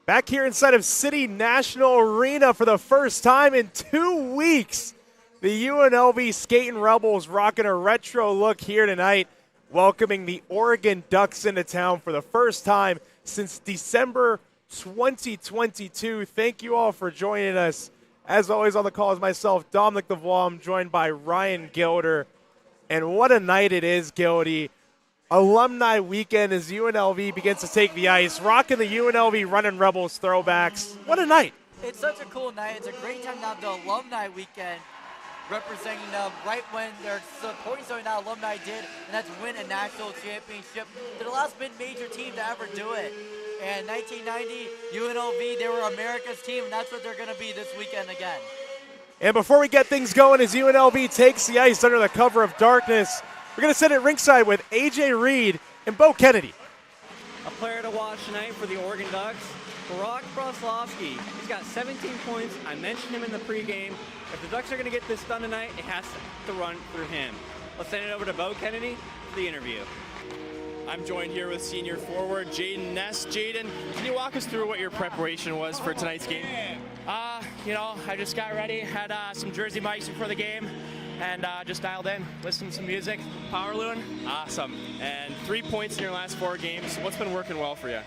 Back here inside of City National Arena for the first time in 2 weeks. The UNLV Skating Rebels rocking a retro look here tonight, welcoming the Oregon Ducks into town for the first time since December 2022. Thank you all for joining us. As always on the call is myself, Dominic DeVois. I'm joined by Ryan Gilder. And what a night it is, Gildy. Alumni weekend as UNLV begins to take the ice, rocking the UNLV Running Rebels throwbacks. What a night. It's such a cool night. It's a great time to have the alumni weekend representing them right when they're supporting something that alumni did, and that's win a national championship. They're the last mid-major team to ever do it. And 1990, UNLV, they were America's team, and that's what they're going to be this weekend again. And before we get things going, as UNLV takes the ice under the cover of darkness, we're going to sit at ringside with A.J. Reed and Bo Kennedy. A player to watch tonight for the Oregon Ducks, Brock Broslovsky. He's got 17 points. I mentioned him in the pregame. If the Ducks are going to get this done tonight, it has to run through him. Let's send it over to Bo Kennedy for the interview. I'm joined here with senior forward Jaden Ness. Jaden, can you walk us through what your preparation was for tonight's game? I just got ready, had some Jersey mics before the game, and just dialed in, listened to some music, powerlooing. Awesome. And 3 points in your last 4 games. What's been working well for you?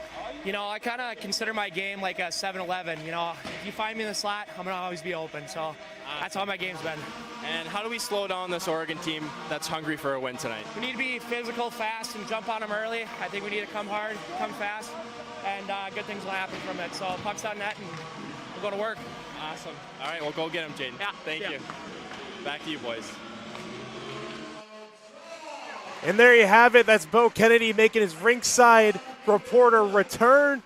I kind of consider my game like a 7-Eleven. If you find me in the slot, I'm going to always be open. So that's how my game's been. And how do we slow down this Oregon team that's hungry for a win tonight? We need to be physical, fast, and jump on them early. I think we need to come hard, come fast, and good things will happen from it. So pucks on net, and we'll go to work. Awesome. All right, well, go get them, Jaden. Yeah. Thank you. Back to you, boys. And there you have it. That's Bo Kennedy making his ringside reporter return.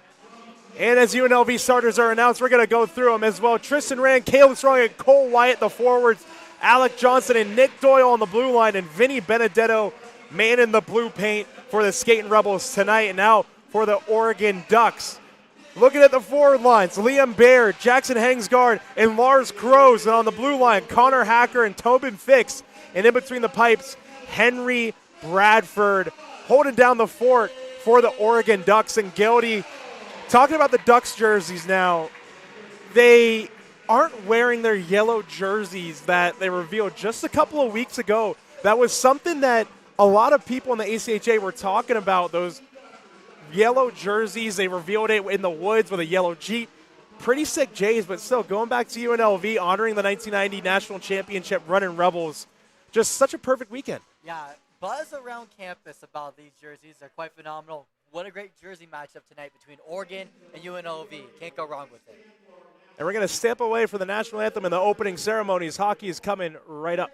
And as UNLV starters are announced, we're going to go through them as well. Tristan Rand, Caleb Strong, and Cole Wyatt, the forwards. Alec Johnson and Nick Doyle on the blue line. And Vinny Benedetto, man in the blue paint for the Skating Rebels tonight. And now for the Oregon Ducks. Looking at the forward lines, Liam Baird, Jackson Hengsgard, and Lars Kroos. And on the blue line, Connor Hacker and Tobin Fix. And in between the pipes, Henry Bradford holding down the fort for the Oregon Ducks. And Gildy, talking about the Ducks jerseys now, they aren't wearing their yellow jerseys that they revealed just a couple of weeks ago. That was something that a lot of people in the ACHA were talking about, those yellow jerseys. They revealed it in the woods with a yellow Jeep. Pretty sick Jays, but still, going back to UNLV, honoring the 1990 National Championship Running Rebels. Just such a perfect weekend. Yeah, buzz around campus about these jerseys. They're quite phenomenal. What a great jersey matchup tonight between Oregon and UNLV. Can't go wrong with it. And we're going to step away for the national anthem and the opening ceremonies. Hockey is coming right up.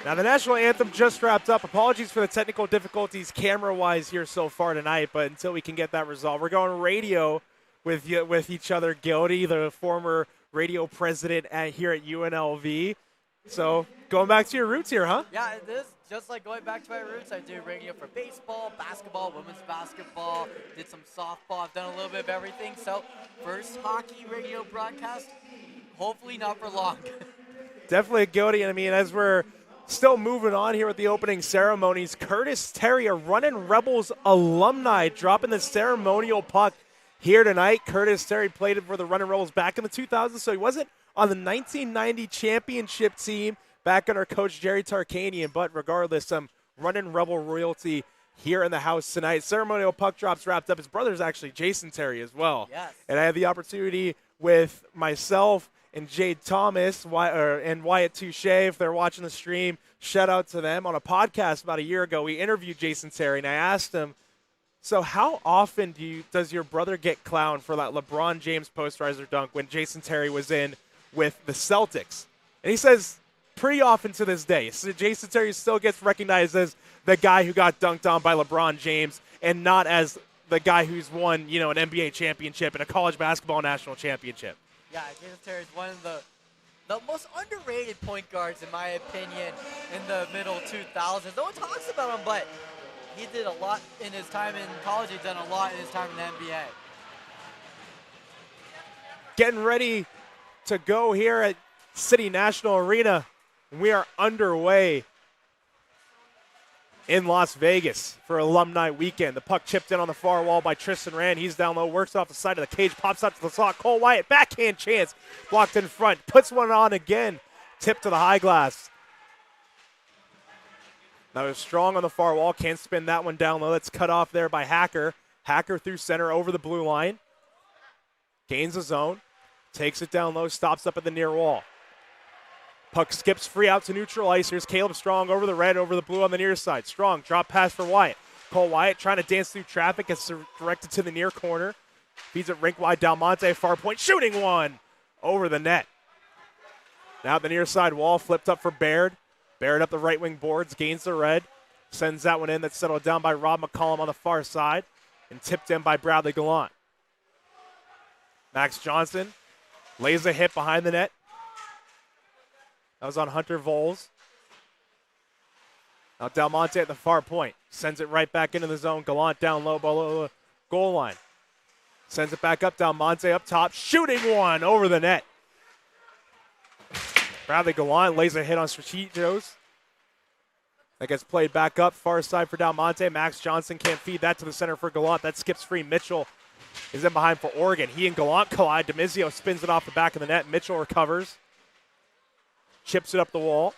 Now, the national anthem just wrapped up. Apologies for the technical difficulties camera-wise here so far tonight, but until we can get that resolved, we're going radio with each other. Gildy, the former radio president here at UNLV. So, going back to your roots here, huh? Yeah, it is just like going back to my roots. I do radio for baseball, basketball, women's basketball, did some softball. I've done a little bit of everything. So, first hockey radio broadcast, hopefully not for long. Definitely a Gildy, and I mean, as we're still moving on here with the opening ceremonies, Curtis Terry, a Runnin' Rebels alumni, dropping the ceremonial puck here tonight. Curtis Terry played for the Runnin' Rebels back in the 2000s, so he wasn't on the 1990 championship team back under Coach Jerry Tarkanian, but regardless, Runnin' Rebel royalty here in the house tonight. Ceremonial puck drops wrapped up. His brother's actually Jason Terry as well. Yes. And I had the opportunity with myself and Jade Thomas and Wyatt Touche, if they're watching the stream, shout out to them. On a podcast about a year ago, we interviewed Jason Terry, and I asked him, so how often does your brother get clowned for that LeBron James posterizer dunk when Jason Terry was in with the Celtics? And he says pretty often to this day. So Jason Terry still gets recognized as the guy who got dunked on by LeBron James and not as the guy who's won, an NBA championship and a college basketball national championship. Yeah, Jason Terry is one of the most underrated point guards, in my opinion, in the middle 2000s. No one talks about him, but he did a lot in his time in college. He's done a lot in his time in the NBA. Getting ready to go here at City National Arena. We are underway in Las Vegas for Alumni Weekend. The puck chipped in on the far wall by Tristan Rand. He's down low, works off the side of the cage, pops out to the slot. Cole Wyatt, backhand chance, blocked in front, puts one on again, tipped to the high glass. Now it's strong on the far wall, can't spin that one down low. That's cut off there by Hacker. Hacker through center over the blue line. Gains the zone, takes it down low, stops up at the near wall. Puck skips free out to neutral ice. Here's Caleb Strong over the red, over the blue on the near side. Strong, drop pass for Wyatt. Cole Wyatt trying to dance through traffic. Gets directed to the near corner. Feeds it rink wide. Del Monte, far point, shooting one over the net. Now at the near side wall, flipped up for Baird. Baird up the right wing boards, gains the red. Sends that one in. That's settled down by Rob McCollum on the far side. And tipped in by Bradley Gallant. Max Johnson lays a hit behind the net. That was on Hunter Voles. Now Del Monte at the far point. Sends it right back into the zone. Gallant down low below the goal line. Sends it back up. Del Monte up top. Shooting one over the net. Bradley Gallant lays a hit on Strategos. That gets played back up. Far side for Del Monte. Max Johnson can't feed that to the center for Gallant. That skips free. Mitchell is in behind for Oregon. He and Gallant collide. DeMizio spins it off the back of the net. Mitchell recovers. Chips it up the wall.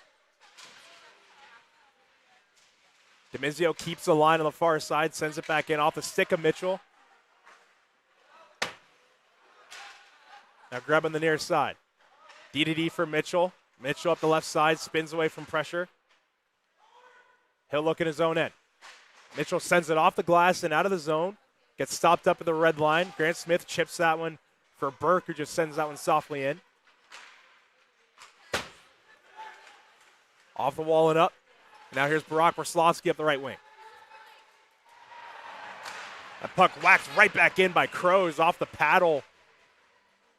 DeMizio keeps the line on the far side, sends it back in off the stick of Mitchell. Now grabbing the near side. D for Mitchell. Mitchell up the left side, spins away from pressure. He'll look in his own end. Mitchell sends it off the glass and out of the zone. Gets stopped up at the red line. Grant Smith chips that one for Burke, who just sends that one softly in. Off the wall and up. Now here's Barack Broslovsky up the right wing. That puck whacked right back in by Crows off the paddle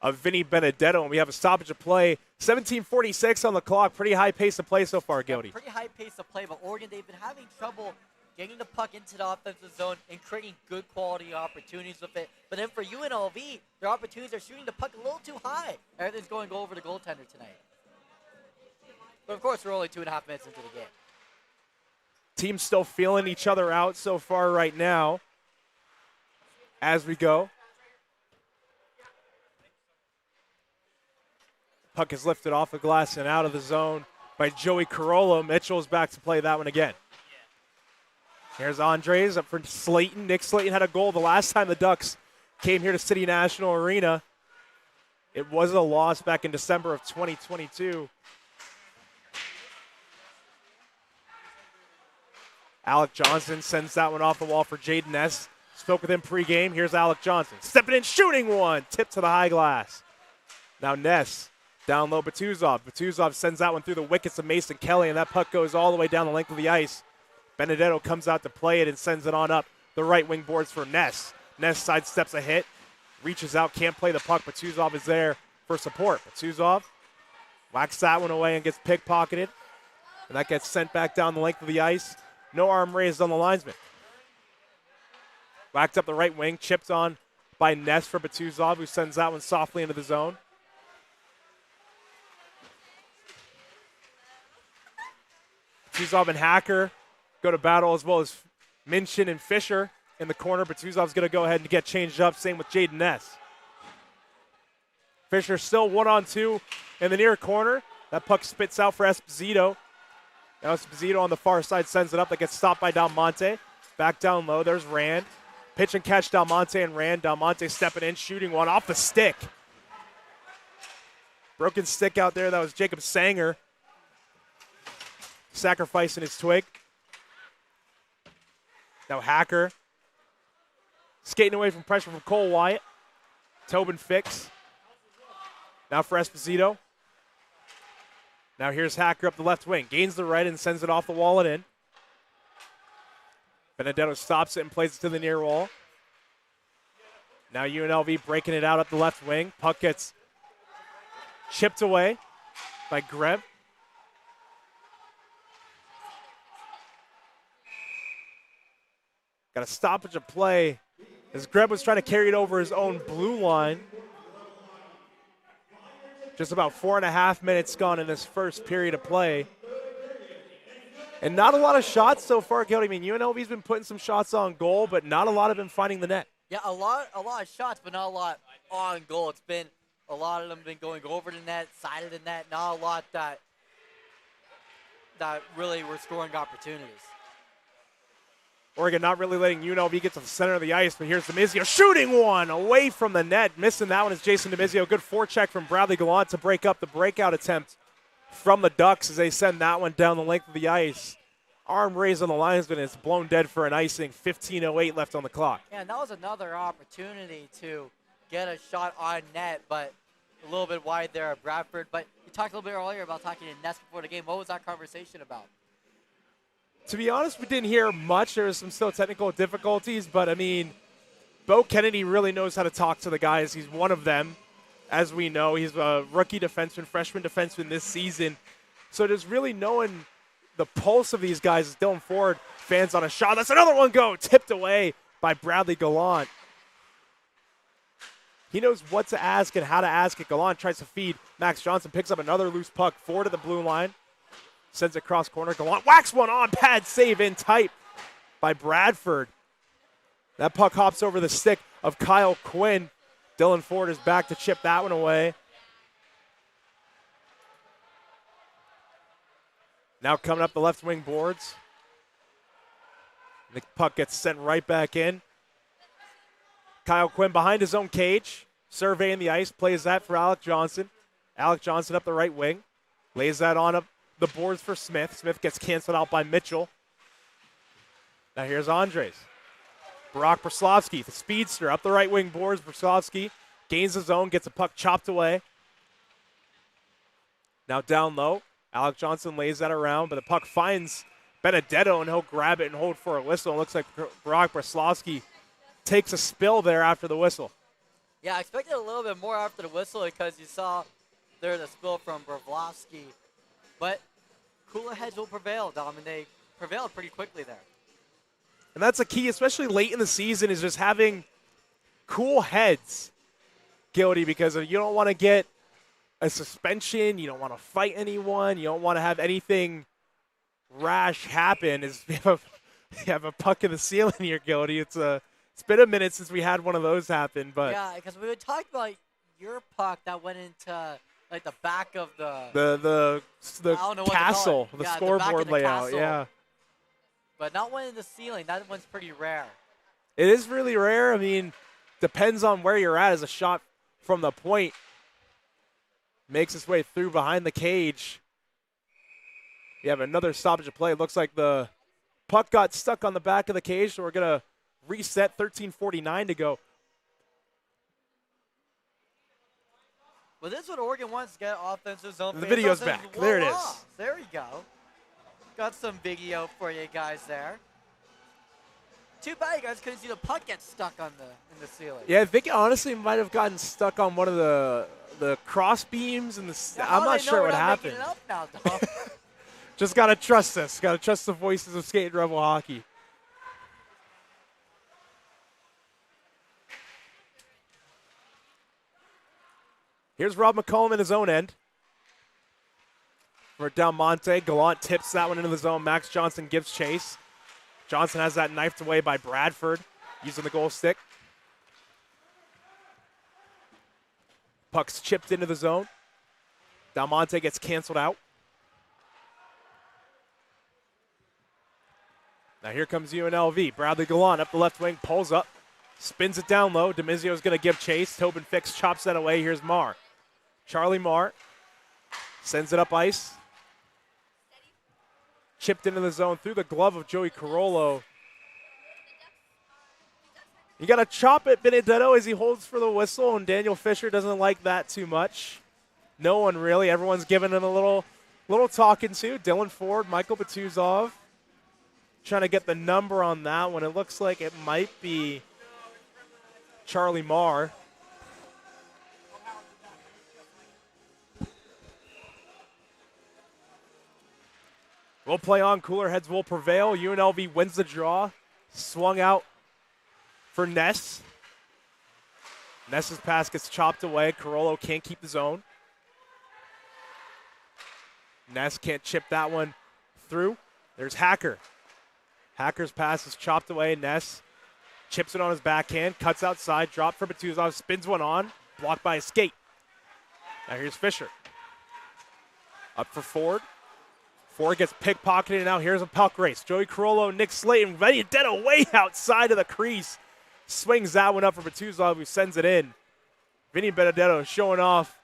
of Vinny Benedetto. And we have a stoppage of play. 17:46 on the clock. Pretty high pace of play so far, Gildy. Pretty high pace of play, but Oregon, they've been having trouble getting the puck into the offensive zone and creating good quality opportunities with it. But then for UNLV, their opportunities are shooting the puck a little too high. Everything's going to go over the goaltender tonight. But, of course, we're only 2.5 minutes into the game. Teams still feeling each other out so far right now as we go. Puck is lifted off the glass and out of the zone by Joey Corolla. Mitchell's back to play that one again. Here's Andres up for Slayton. Nick Slayton had a goal the last time the Ducks came here to City National Arena. It was a loss back in December of 2022. Alec Johnson sends that one off the wall for Jaden Ness. Spoke with him pregame. Here's Alec Johnson. Stepping in, shooting one. Tip to the high glass. Now Ness Down low, Batuzov. Batuzov sends that one through the wickets of Mason Kelly, and that puck goes all the way down the length of the ice. Benedetto comes out to play it and sends it on up the right wing boards for Ness. Ness sidesteps a hit, reaches out, can't play the puck. Batuzov is there for support. Batuzov whacks that one away and gets pickpocketed, and that gets sent back down the length of the ice. No arm raised on the linesman. Whacked up the right wing, chipped on by Ness for Batuzov, who sends that one softly into the zone. Batuzov and Hacker go to battle, as well as Minchin and Fisher in the corner. Batuzov's going to go ahead and get changed up. Same with Jaden Ness. Fisher still 1-on-2 in the near corner. That puck spits out for Esposito. Now Esposito on the far side sends it up. That gets stopped by Dalmonte. Back down low, there's Rand. Pitch and catch Dalmonte and Rand. Dalmonte stepping in, shooting one off the stick. Broken stick out there. That was Jacob Sanger sacrificing his twig. Now Hacker skating away from pressure from Cole Wyatt. Tobin Fix. Now for Esposito. Now here's Hacker up the left wing. Gains the right and sends it off the wall and in. Benedetto stops it and plays it to the near wall. Now UNLV breaking it out up the left wing. Puck gets chipped away by Greb. Got a stoppage of play as Greb was trying to carry it over his own blue line. Just about 4.5 minutes gone in this first period of play. And not a lot of shots so far, Cody. I mean, UNLV's been putting some shots on goal, but not a lot of them finding the net. Yeah, a lot of shots, but not a lot on goal. It's been a lot of them been going over the net, side of the net. Not a lot that really were scoring opportunities. Oregon not really letting UNLV get to the center of the ice, but here's Demizio shooting one away from the net. Missing that one is Jason Demizio. Good forecheck from Bradley Gallant to break up the breakout attempt from the Ducks as they send that one down the length of the ice. Arm raised on the linesman, and it's blown dead for an icing. 15:08 left on the clock. Yeah, and that was another opportunity to get a shot on net, but a little bit wide there at Bradford. But you talked a little bit earlier about talking to Ness before the game. What was that conversation about? To be honest, we didn't hear much. There was some still technical difficulties, but, I mean, Bo Kennedy really knows how to talk to the guys. He's one of them, as we know. He's a rookie defenseman, freshman defenseman this season. So just really knowing the pulse of these guys as Dylan Ford fans on a shot. That's another one go, tipped away by Bradley Gallant. He knows what to ask and how to ask it. Gallant tries to feed Max Johnson, picks up another loose puck forward to the blue line. Sends it cross corner. Gallant whacks one on. Pad save in tight by Bradford. That puck hops over the stick of Kyle Quinn. Dylan Ford is back to chip that one away. Now coming up the left wing boards. The puck gets sent right back in. Kyle Quinn behind his own cage. Surveying the ice. Plays that for Alec Johnson. Alec Johnson up the right wing. Lays that on up the boards for Smith. Smith gets canceled out by Mitchell. Now here's Andres. Brock Braslovsky, the speedster, up the right wing boards. Braslovsky gains his own, gets a puck chopped away. Now down low. Alec Johnson lays that around, but the puck finds Benedetto, and he'll grab it and hold for a whistle. It looks like Brock Braslovsky takes a spill there after the whistle. Yeah, I expected a little bit more after the whistle because you saw there the spill from Braslovsky. But cooler heads will prevail, Dom, and they prevailed pretty quickly there. And that's a key, especially late in the season, is just having cool heads, Gildy, because you don't want to get a suspension. You don't want to fight anyone. You don't want to have anything rash happen. Is you have a puck in the ceiling here, Gildy. It's been a minute since we had one of those happen. But yeah, because we would talk about your puck that went into like the back of the castle, the scoreboard layout. Castle. Yeah. But not one in the ceiling. That one's pretty rare. It is really rare. I mean, depends on where you're at. As a shot from the point makes its way through behind the cage. You have another stoppage of play. It looks like the puck got stuck on the back of the cage, so we're going to reset. 13:49 to go. Well, this is what Oregon wants to get offensive zone. The video's faceoffs, back. and There it voila. is. There you go. Got some video for you guys there. Too bad you guys couldn't see the puck get stuck on in the ceiling. Yeah, I think it honestly might have gotten stuck on one of the cross beams and I'm not sure what happened. It up now, Tom? Just gotta trust this. Gotta trust the voices of Skate Rebel hockey. Here's Rob McCollum in his own end. For Del Monte, Gallant tips that one into the zone. Max Johnson gives chase. Johnson has that knifed away by Bradford using the goal stick. Puck's chipped into the zone. Del Monte gets canceled out. Now here comes UNLV. Bradley Gallant up the left wing, pulls up, spins it down low. Demizio's going to give chase. Tobin Fix chops that away. Here's Marr. Charlie Marr sends it up ice. Chipped into the zone through the glove of Joey Carollo. You got to chop it, Benedetto, as he holds for the whistle, and Daniel Fisher doesn't like that too much. No one really. Everyone's giving him a little talking to. Dylan Ford, Michael Batuzov. Trying to get the number on that one. It looks like it might be Charlie Marr. We'll play on. Cooler heads will prevail. UNLV wins the draw. Swung out for Ness. Ness's pass gets chopped away. Carollo can't keep the zone. Ness can't chip that one through. There's Hacker. Hacker's pass is chopped away. Ness chips it on his backhand. Cuts outside. Drop for Batuzov. Spins one on. Blocked by a skate. Now here's Fisher. Up for Ford. Ford gets pickpocketed. Now here's a puck race. Joey Carollo, Nick Slayton. Benedetto way outside of the crease. Swings that one up for Batuzov, who sends it in. Vinny Benedetto showing off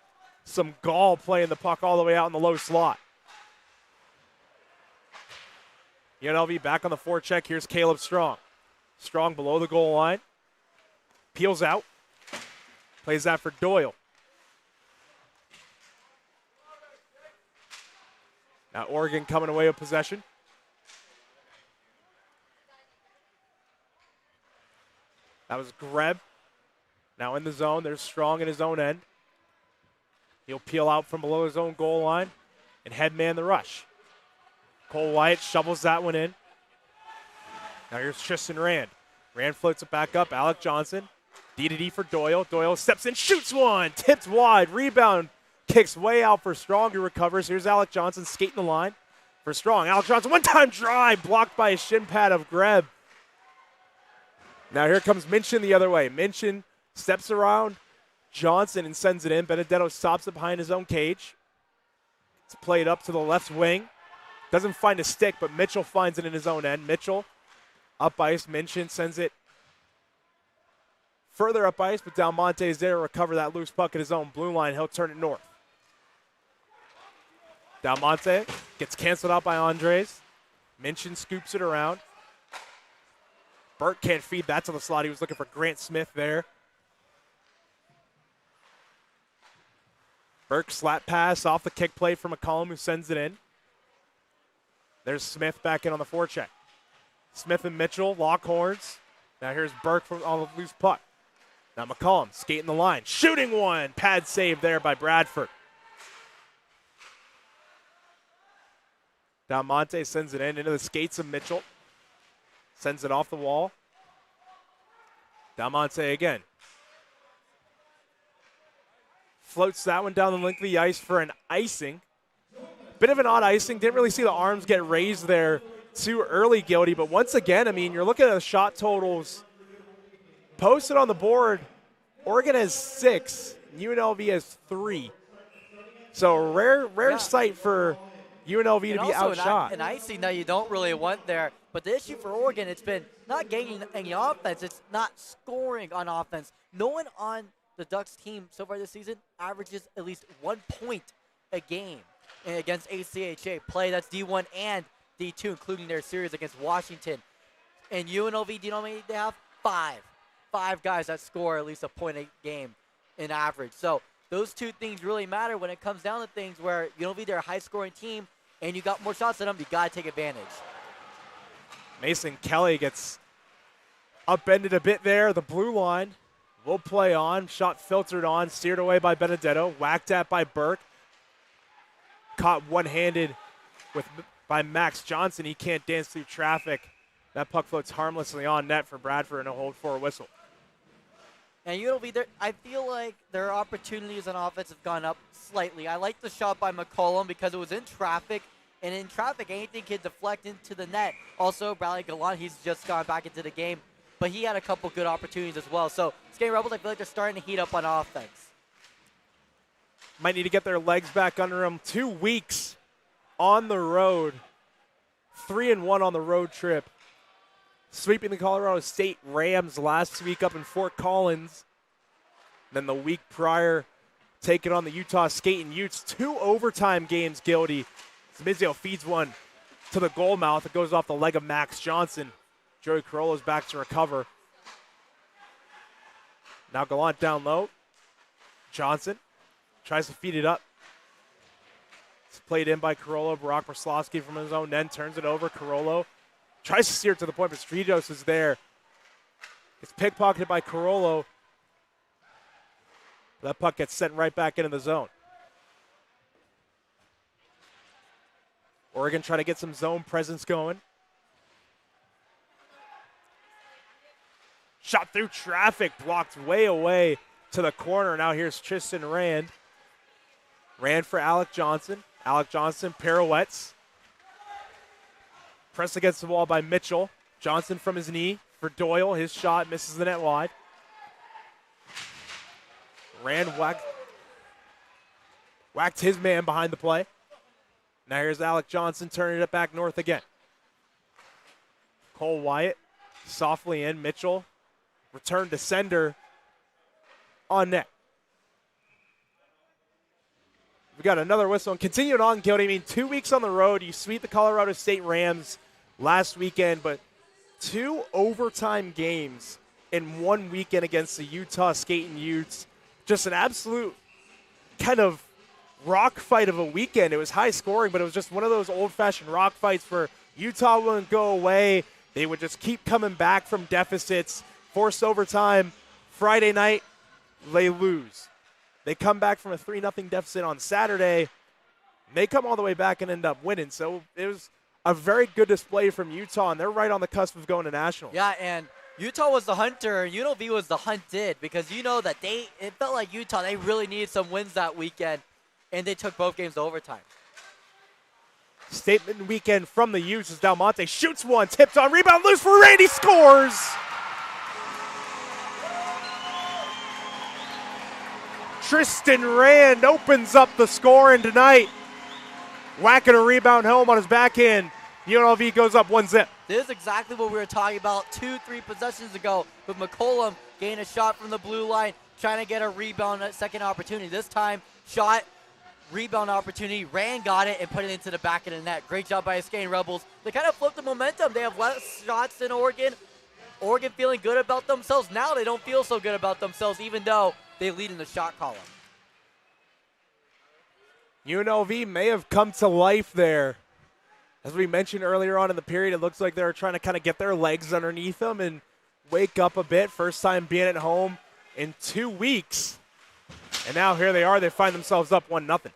some gall playing the puck all the way out in the low slot. UNLV back on the forecheck. Here's Caleb Strong. Strong below the goal line. Peels out. Plays that for Doyle. Now Oregon coming away with possession. That was Greb. Now in the zone. There's Strong in his own end. He'll peel out from below his own goal line and headman the rush. Cole Wyatt shovels that one in. Now here's Tristan Rand. Rand floats it back up. Alec Johnson. D-to-D for Doyle. Doyle steps in, shoots one. Tipped wide. Rebound. Kicks way out for Strong, who recovers. Here's Alec Johnson skating the line for Strong. Alec Johnson, one-time drive, blocked by a shin pad of Greb. Now here comes Minchin the other way. Minchin steps around Johnson and sends it in. Benedetto stops it behind his own cage. It's played up to the left wing. Doesn't find a stick, but Mitchell finds it in his own end. Mitchell up ice. Minchin sends it further up ice, but Del Monte is there to recover that loose puck at his own blue line. He'll turn it north. Del Monte gets canceled out by Andres. Minchin scoops it around. Burke can't feed that to the slot. He was looking for Grant Smith there. Burke slap pass off the kick play from McCollum, who sends it in. There's Smith back in on the forecheck. Smith and Mitchell lock horns. Now here's Burke on the loose puck. Now McCollum skating the line. Shooting one. Pad save there by Bradford. Del Monte sends it in into the skates of Mitchell. Sends it off the wall. Del Monte again. Floats that one down the length of the ice for an icing. Bit of an odd icing. Didn't really see the arms get raised there too early, Gildy. But once again, I mean, you're looking at the shot totals posted on the board. Oregon has 6. UNLV has 3. So rare sight for UNLV to be outshot. An icing that you don't really want there. But the issue for Oregon, it's been not gaining any offense. It's not scoring on offense. No one on the Ducks team so far this season averages at least 1 point a game against ACHA play. That's D1 and D2, including their series against Washington. And UNLV, do you know how many they have? 5. 5 guys that score at least a point a game in average. So those two things really matter when it comes down to things where UNLV, they're a high-scoring team, and you got more shots than them, you got to take advantage. Mason Kelly gets upended a bit there. The blue line will play on. Shot filtered on, steered away by Benedetto, whacked at by Burke. Caught one-handed by Max Johnson. He can't dance through traffic. That puck floats harmlessly on net for Bradford and a hold for a whistle. And UNLV, I feel like their opportunities on offense have gone up slightly. I like the shot by McCollum because it was in traffic, and in traffic, anything can deflect into the net. Also, Bradley Gallant, he's just gone back into the game, but he had a couple good opportunities as well. So, Skating Rebels, I feel like they're starting to heat up on offense. Might need to get their legs back under them. 2 weeks on the road. 3-1 on the road trip. Sweeping the Colorado State Rams last week up in Fort Collins. Then the week prior, taking on the Utah Skating Utes. 2 overtime games, Gildy. Smizio feeds one to the goal mouth. It goes off the leg of Max Johnson. Joey Carollo's back to recover. Now Gallant down low. Johnson tries to feed it up. It's played in by Carollo. Barack Broslovsky from his own end turns it over. Carollo tries to steer it to the point, but Stridos is there. It's pickpocketed by Carollo. That puck gets sent right back into the zone. Oregon trying to get some zone presence going. Shot through traffic, blocked way away to the corner. Now here's Tristan Rand. Rand for Alec Johnson. Alec Johnson pirouettes. Pressed against the wall by Mitchell. Johnson from his knee for Doyle. His shot misses the net wide. Rand whacked his man behind the play. Now here's Alec Johnson turning it back north again. Cole Wyatt softly in. Mitchell return to sender on net. We got another whistle. And continuing on, Gildy, I mean, 2 weeks on the road. You sweep the Colorado State Rams last weekend, but 2 overtime games in 1 weekend against the Utah Skating Utes. Just an absolute kind of rock fight of a weekend. It was high scoring, but it was just one of those old-fashioned rock fights where Utah wouldn't go away. They would just keep coming back from deficits, forced overtime. Friday night, they lose. They come back from a 3-0 deficit on Saturday. They come all the way back and end up winning. So it was a very good display from Utah, and they're right on the cusp of going to nationals. Yeah, and Utah was the hunter, and UNLV was the hunted, because you know that it felt like Utah, they really needed some wins that weekend, and they took both games to overtime. Statement weekend from the Utes as Del Monte shoots one, tipped on, rebound loose for Randy, scores! Tristan Rand opens up the scoring tonight. Whacking a rebound home on his backhand. UNLV goes up 1-0. This is exactly what we were talking about 2-3 possessions ago with McCollum getting a shot from the blue line, trying to get a rebound at second opportunity. This time, shot, rebound opportunity. Rand got it and put it into the back of the net. Great job by the Skating Rebels. They kind of flipped the momentum. They have less shots than Oregon. Oregon feeling good about themselves. Now they don't feel so good about themselves, even though they lead in the shot column. UNLV may have come to life there. As we mentioned earlier on in the period, it looks like they're trying to kind of get their legs underneath them and wake up a bit. First time being at home in 2 weeks. And now here they are. They find themselves up 1-0.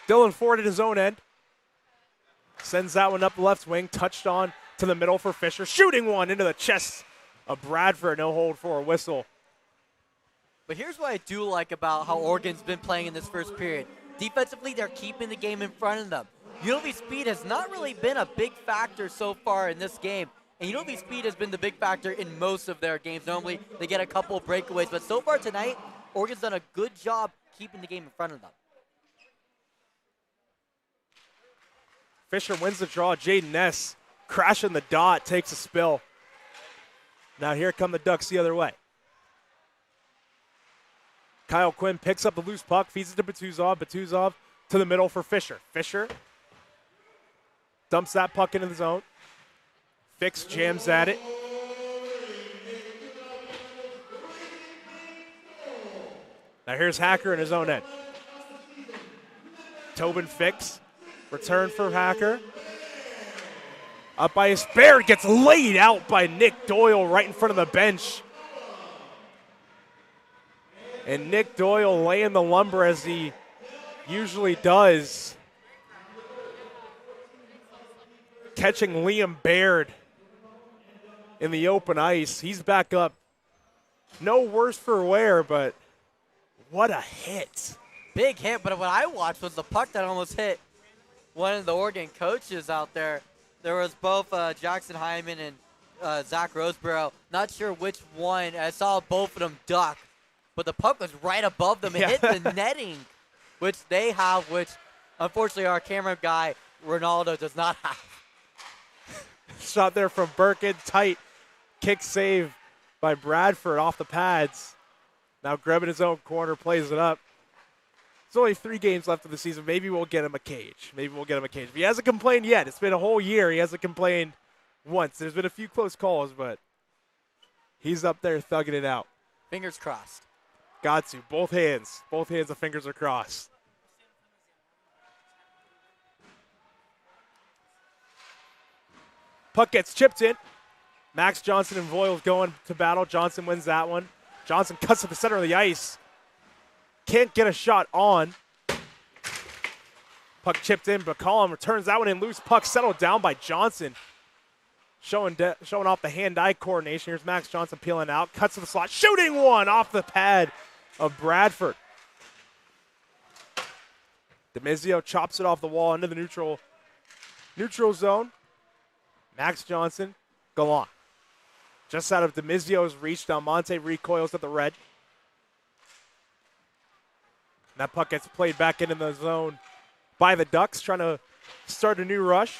Dylan Ford at his own end. Sends that one up the left wing. Touched on to the middle for Fisher. Shooting one into the chest of Bradford. No hold for a whistle. But here's what I do like about how Oregon's been playing in this first period. Defensively, they're keeping the game in front of them. UNLV speed has not really been a big factor so far in this game. And UNLV speed has been the big factor in most of their games. Normally, they get a couple of breakaways. But so far tonight, Oregon's done a good job keeping the game in front of them. Fisher wins the draw. Jaden Ness crashing the dot, takes a spill. Now here come the Ducks the other way. Kyle Quinn picks up the loose puck, feeds it to Batuzov. Batuzov to the middle for Fisher. Fisher dumps that puck into the zone. Fix jams at it. Now here's Hacker in his own end. Tobin Fix. Return for Hacker. Up by his Baird, gets laid out by Nick Doyle right in front of the bench. And Nick Doyle laying the lumber as he usually does. Catching Liam Baird in the open ice. He's back up. No worse for wear, but what a hit. Big hit, but what I watched was the puck that almost hit one of the Oregon coaches out there. There was both Jackson Hyman and Zach Roseborough. Not sure which one. I saw both of them duck, but the puck was right above them. It hit the netting, which they have, which unfortunately our camera guy, Ronaldo, does not have. Shot there from Birkin, tight kick save by Bradford off the pads. Now Greb in his own corner plays it up. There's only 3 games left of the season. Maybe we'll get him a cage. But he hasn't complained yet. It's been a whole year. He hasn't complained once. There's been a few close calls, but he's up there thugging it out. Fingers crossed. Got to. Both hands. Both hands, the fingers are crossed. Puck gets chipped in. Max Johnson and Voiles going to battle. Johnson wins that one. Johnson cuts to the center of the ice. Can't get a shot on. Puck chipped in, but Collin returns that one in loose. Puck settled down by Johnson. Showing off the hand-eye coordination. Here's Max Johnson peeling out. Cuts to the slot. Shooting one off the pad of Bradford. DeMizio chops it off the wall into the neutral zone. Max Johnson, Gallant. Just out of DeMizio's reach, Monte recoils at the red. And that puck gets played back into the zone by the Ducks, trying to start a new rush.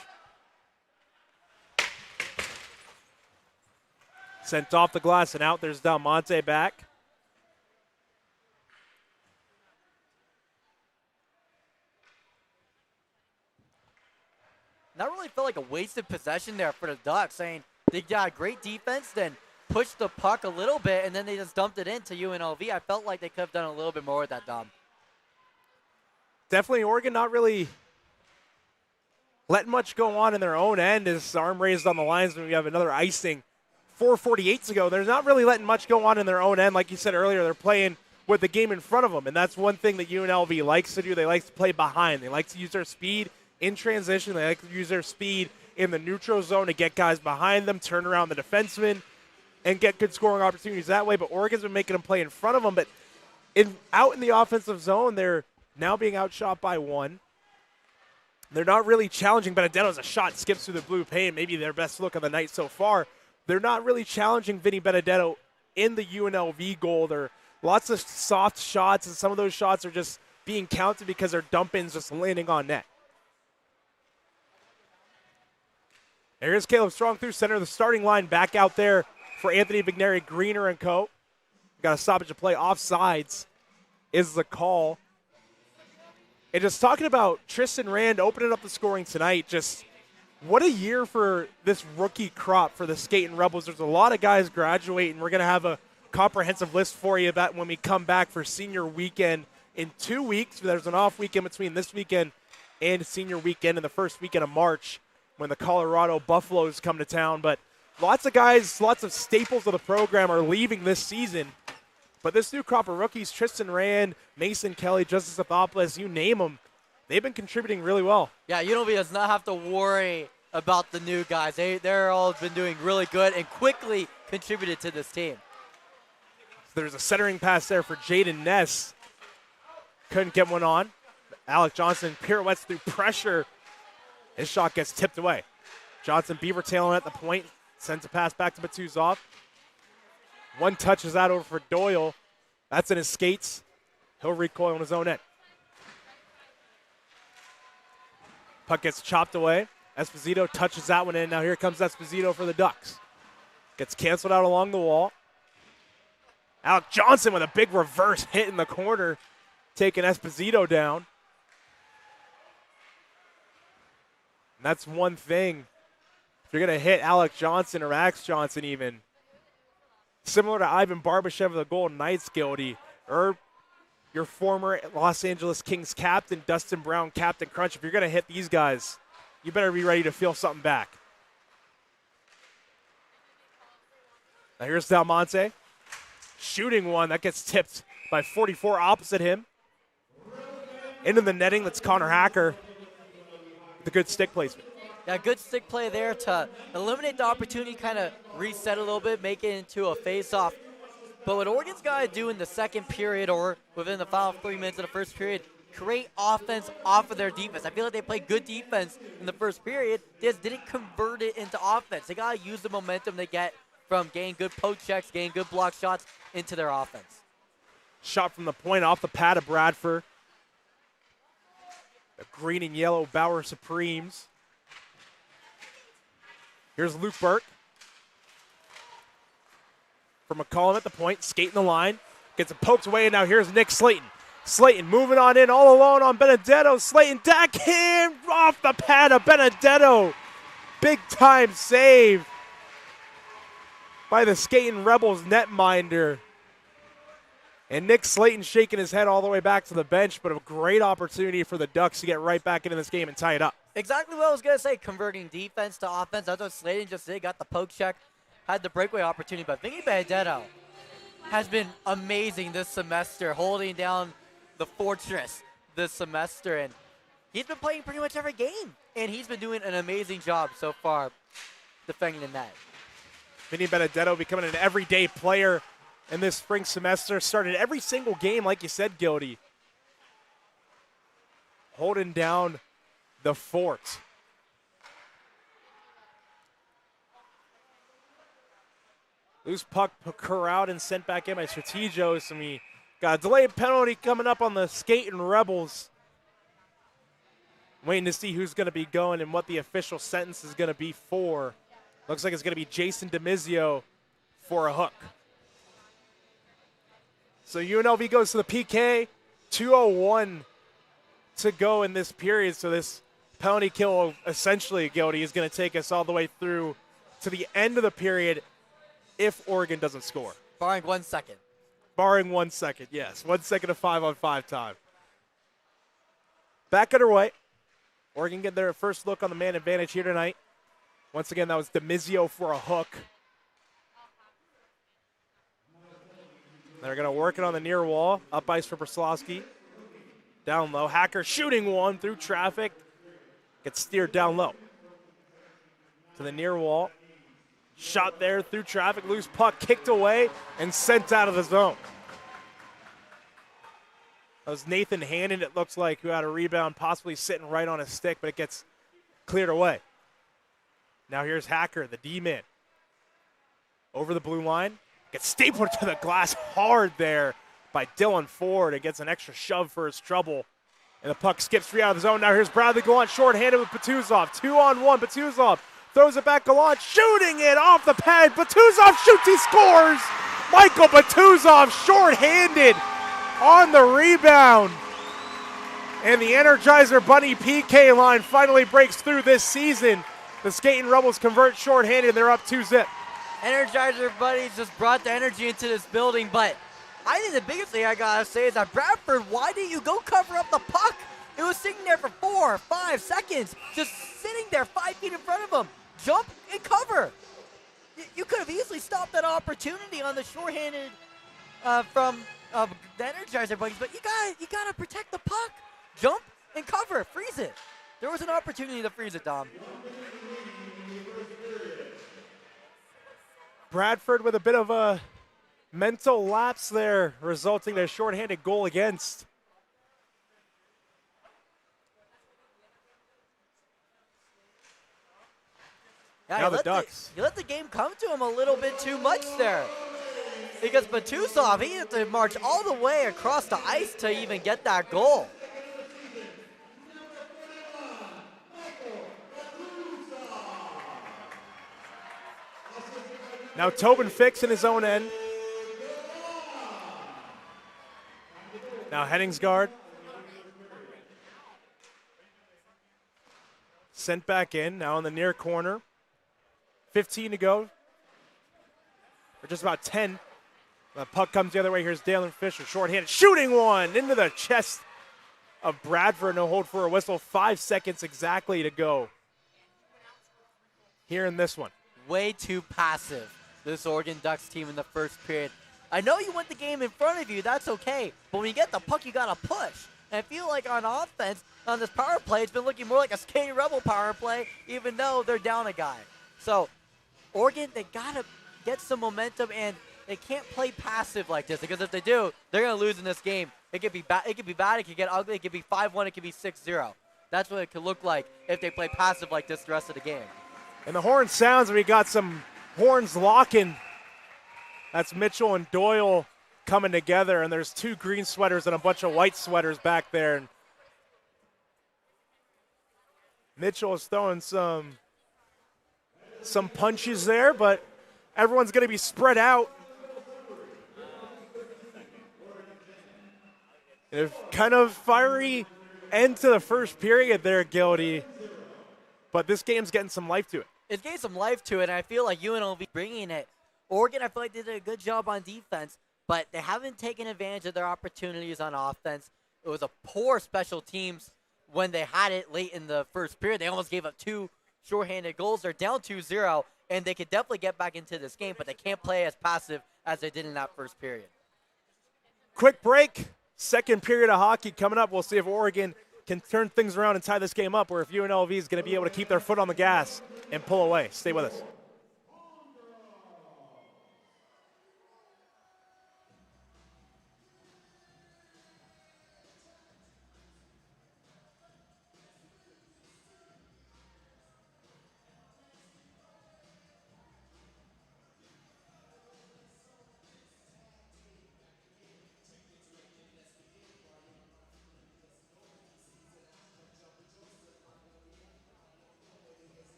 Sent off the glass and out. There's Del Monte back. That really felt like a wasted possession there for the Ducks, saying they got great defense, then pushed the puck a little bit, and then they just dumped it into UNLV. I felt like they could have done a little bit more with that, Dom. Definitely Oregon not really letting much go on in their own end. As arm raised on the lines when we have another icing 4:48 to go. They're not really letting much go on in their own end. Like you said earlier, they're playing with the game in front of them, and that's one thing that UNLV likes to do. They like to play behind. They like to use their speed in transition. They like to use their speed in the neutral zone to get guys behind them, turn around the defenseman, and get good scoring opportunities that way. But Oregon's been making them play in front of them. But out in the offensive zone, they're now being outshot by 1. They're not really challenging. Benedetto's a shot, skips through the blue paint, maybe their best look of the night so far. They're not really challenging Vinny Benedetto in the UNLV goal. There are lots of soft shots, and some of those shots are just being counted because their dump-ins just landing on net. Here's Caleb Strong through center. The starting line back out there for Anthony Vigneri, Greener, and co. Got a stoppage of play. Offsides is the call. And just talking about Tristan Rand opening up the scoring tonight, just what a year for this rookie crop for the Skating Rebels. There's a lot of guys graduating. We're going to have a comprehensive list for you about when we come back for senior weekend in 2 weeks. There's an off weekend between this weekend and senior weekend in the first weekend of March when the Colorado Buffaloes come to town. But lots of guys, lots of staples of the program are leaving this season. But this new crop of rookies, Tristan Rand, Mason Kelly, Justice Athopoulos, you name them, they've been contributing really well. Yeah, UNLV does not have to worry about the new guys. They're all been doing really good and quickly contributed to this team. So there's a centering pass there for Jaden Ness. Couldn't get one on. Alec Johnson pirouettes through pressure. His shot gets tipped away. Johnson beaver tailing at the point. Sends a pass back to Batuzov. One touches that over for Doyle. That's in his skates. He'll recoil on his own end. Puck gets chopped away. Esposito touches that one in. Now here comes Esposito for the Ducks. Gets canceled out along the wall. Alec Johnson with a big reverse hit in the corner, taking Esposito down. And that's one thing. If you're going to hit Alec Johnson or Axe Johnson even, similar to Ivan Barbashev of the Golden Knights, Guilty, or your former Los Angeles Kings captain, Dustin Brown, Captain Crunch, if you're going to hit these guys, you better be ready to feel something back. Now here's Del Monte. Shooting one. That gets tipped by 44 opposite him. Into the netting, that's Connor Hacker. The good stick placement. Yeah, good stick play there to eliminate the opportunity, kind of reset a little bit, make it into a face-off. But what Oregon's got to do in the second period or within the final 3 minutes of the first period, create offense off of their defense. I feel like they played good defense in the first period. They just didn't convert it into offense. They got to use the momentum they get from getting good poke checks, getting good block shots into their offense. Shot from the point off the pad of Bradford. The green and yellow Bauer Supremes. Here's Luke Burke. For McCollum at the point, skating the line. Gets it poked away, and now here's Nick Slayton. Slayton moving on in, all alone on Benedetto. Slayton backhand off the pad of Benedetto. Big time save by the skating Rebels netminder. And Nick Slayton shaking his head all the way back to the bench, but a great opportunity for the Ducks to get right back into this game and tie it up. Exactly what I was going to say, converting defense to offense. That's what Slayton just did, got the poke check, had the breakaway opportunity. But Vinny Benedetto has been amazing this semester, holding down the fortress this semester. And he's been playing pretty much every game. And he's been doing an amazing job so far defending the net. Vinny Benedetto becoming an everyday player in this spring semester. Started every single game, like you said, Gildy. Holding down the fort. Loose puck corralled and sent back in by Strategos, and we got a delayed penalty coming up on the skating Rebels. Waiting to see who's going to be going and what the official sentence is going to be for. Looks like it's going to be Jason DiMizio for a hook. So UNLV goes to the PK, 2:01 to go in this period. So this penalty kill, essentially, Gildy, is going to take us all the way through to the end of the period if Oregon doesn't score. Barring 1 second. Barring 1 second, yes. 1 second of 5-on-5 time. Back underway. Oregon get their first look on the man advantage here tonight. Once again, that was DiMizio for a hook. They're going to work it on the near wall. Up ice for Brslowski. Down low. Hacker shooting one through traffic. Gets steered down low. To the near wall. Shot there through traffic. Loose puck kicked away and sent out of the zone. That was Nathan Hannon, it looks like, who had a rebound, possibly sitting right on his stick, but it gets cleared away. Now here's Hacker, the D-man. Over the blue line. Gets stapled to the glass hard there by Dylan Ford. It gets an extra shove for his trouble. And the puck skips free out of the zone. Now here's Bradley Gallant shorthanded with Batuzov. 2-on-1. Batuzov throws it back. Gallant shooting it off the pad. Batuzov shoots. He scores. Michael Batuzov shorthanded on the rebound. And the Energizer Bunny PK line finally breaks through this season. The Skating Rebels convert shorthanded. They're up 2-zip. Energizer Buddies just brought the energy into this building, but I think the biggest thing I gotta say is that Bradford, why didn't you go cover up the puck? It was sitting there for 4 or 5 seconds, just sitting there 5 feet in front of him. Jump and cover. You could have easily stopped that opportunity on the shorthanded from the Energizer Buddies, but you gotta protect the puck. Jump and cover, freeze it. There was an opportunity to freeze it, Dom. Bradford with a bit of a mental lapse there, resulting in a shorthanded goal against. Yeah, Now the Ducks. You let the game come to him a little bit too much there. Because Batuzov, he had to march all the way across the ice to even get that goal. Now Tobin Fix in his own end. Now Henningsgaard. Sent back in, now in the near corner. 15 to go. Or just about 10 The puck comes the other way. Here's Dalen Fisher, shorthanded, shooting one into the chest of Bradford. No hold for a whistle. 5 seconds exactly to go here in this one. Way too passive, this Oregon Ducks team in the first period. I know you want the game in front of you, that's okay, but when you get the puck, you gotta push. And I feel like on offense, on this power play, it's been looking more like a Skinny Rebel power play, even though they're down a guy. So, Oregon, they gotta get some momentum, and they can't play passive like this, because if they do, they're gonna lose in this game. It could be bad, it could get ugly, it could be 5-1, it could be 6-0. That's what it could look like if they play passive like this the rest of the game. And the horn sounds, we got some horns locking. That's Mitchell and Doyle coming together, and there's 2 green sweaters and a bunch of white sweaters back there. And Mitchell is throwing some punches there, but everyone's going to be spread out. And a kind of fiery end to the first period there, Gildy. But this game's getting some life to it. It gave some life to it, and I feel like UNLV bringing it. Oregon, I feel like they did a good job on defense, but they haven't taken advantage of their opportunities on offense. It was a poor special teams when they had it late in the first period. They almost gave up 2 shorthanded goals. They're down 2-0, and they could definitely get back into this game, but they can't play as passive as they did in that first period. Quick break. Second period of hockey coming up. We'll see if Oregon can turn things around and tie this game up, or if UNLV is going to be able to keep their foot on the gas and pull away. Stay with us.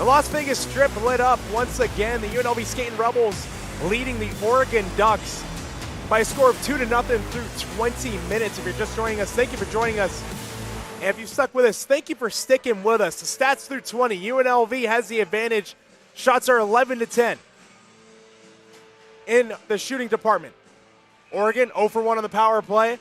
The Las Vegas Strip lit up once again. The UNLV Skating Rebels leading the Oregon Ducks by a score of 2-0 through 20 minutes. If you're just joining us, thank you for joining us. And if you stuck with us, thank you for sticking with us. The stats through 20. UNLV has the advantage. Shots are 11-10 in the shooting department. Oregon 0 for 1 on the power play.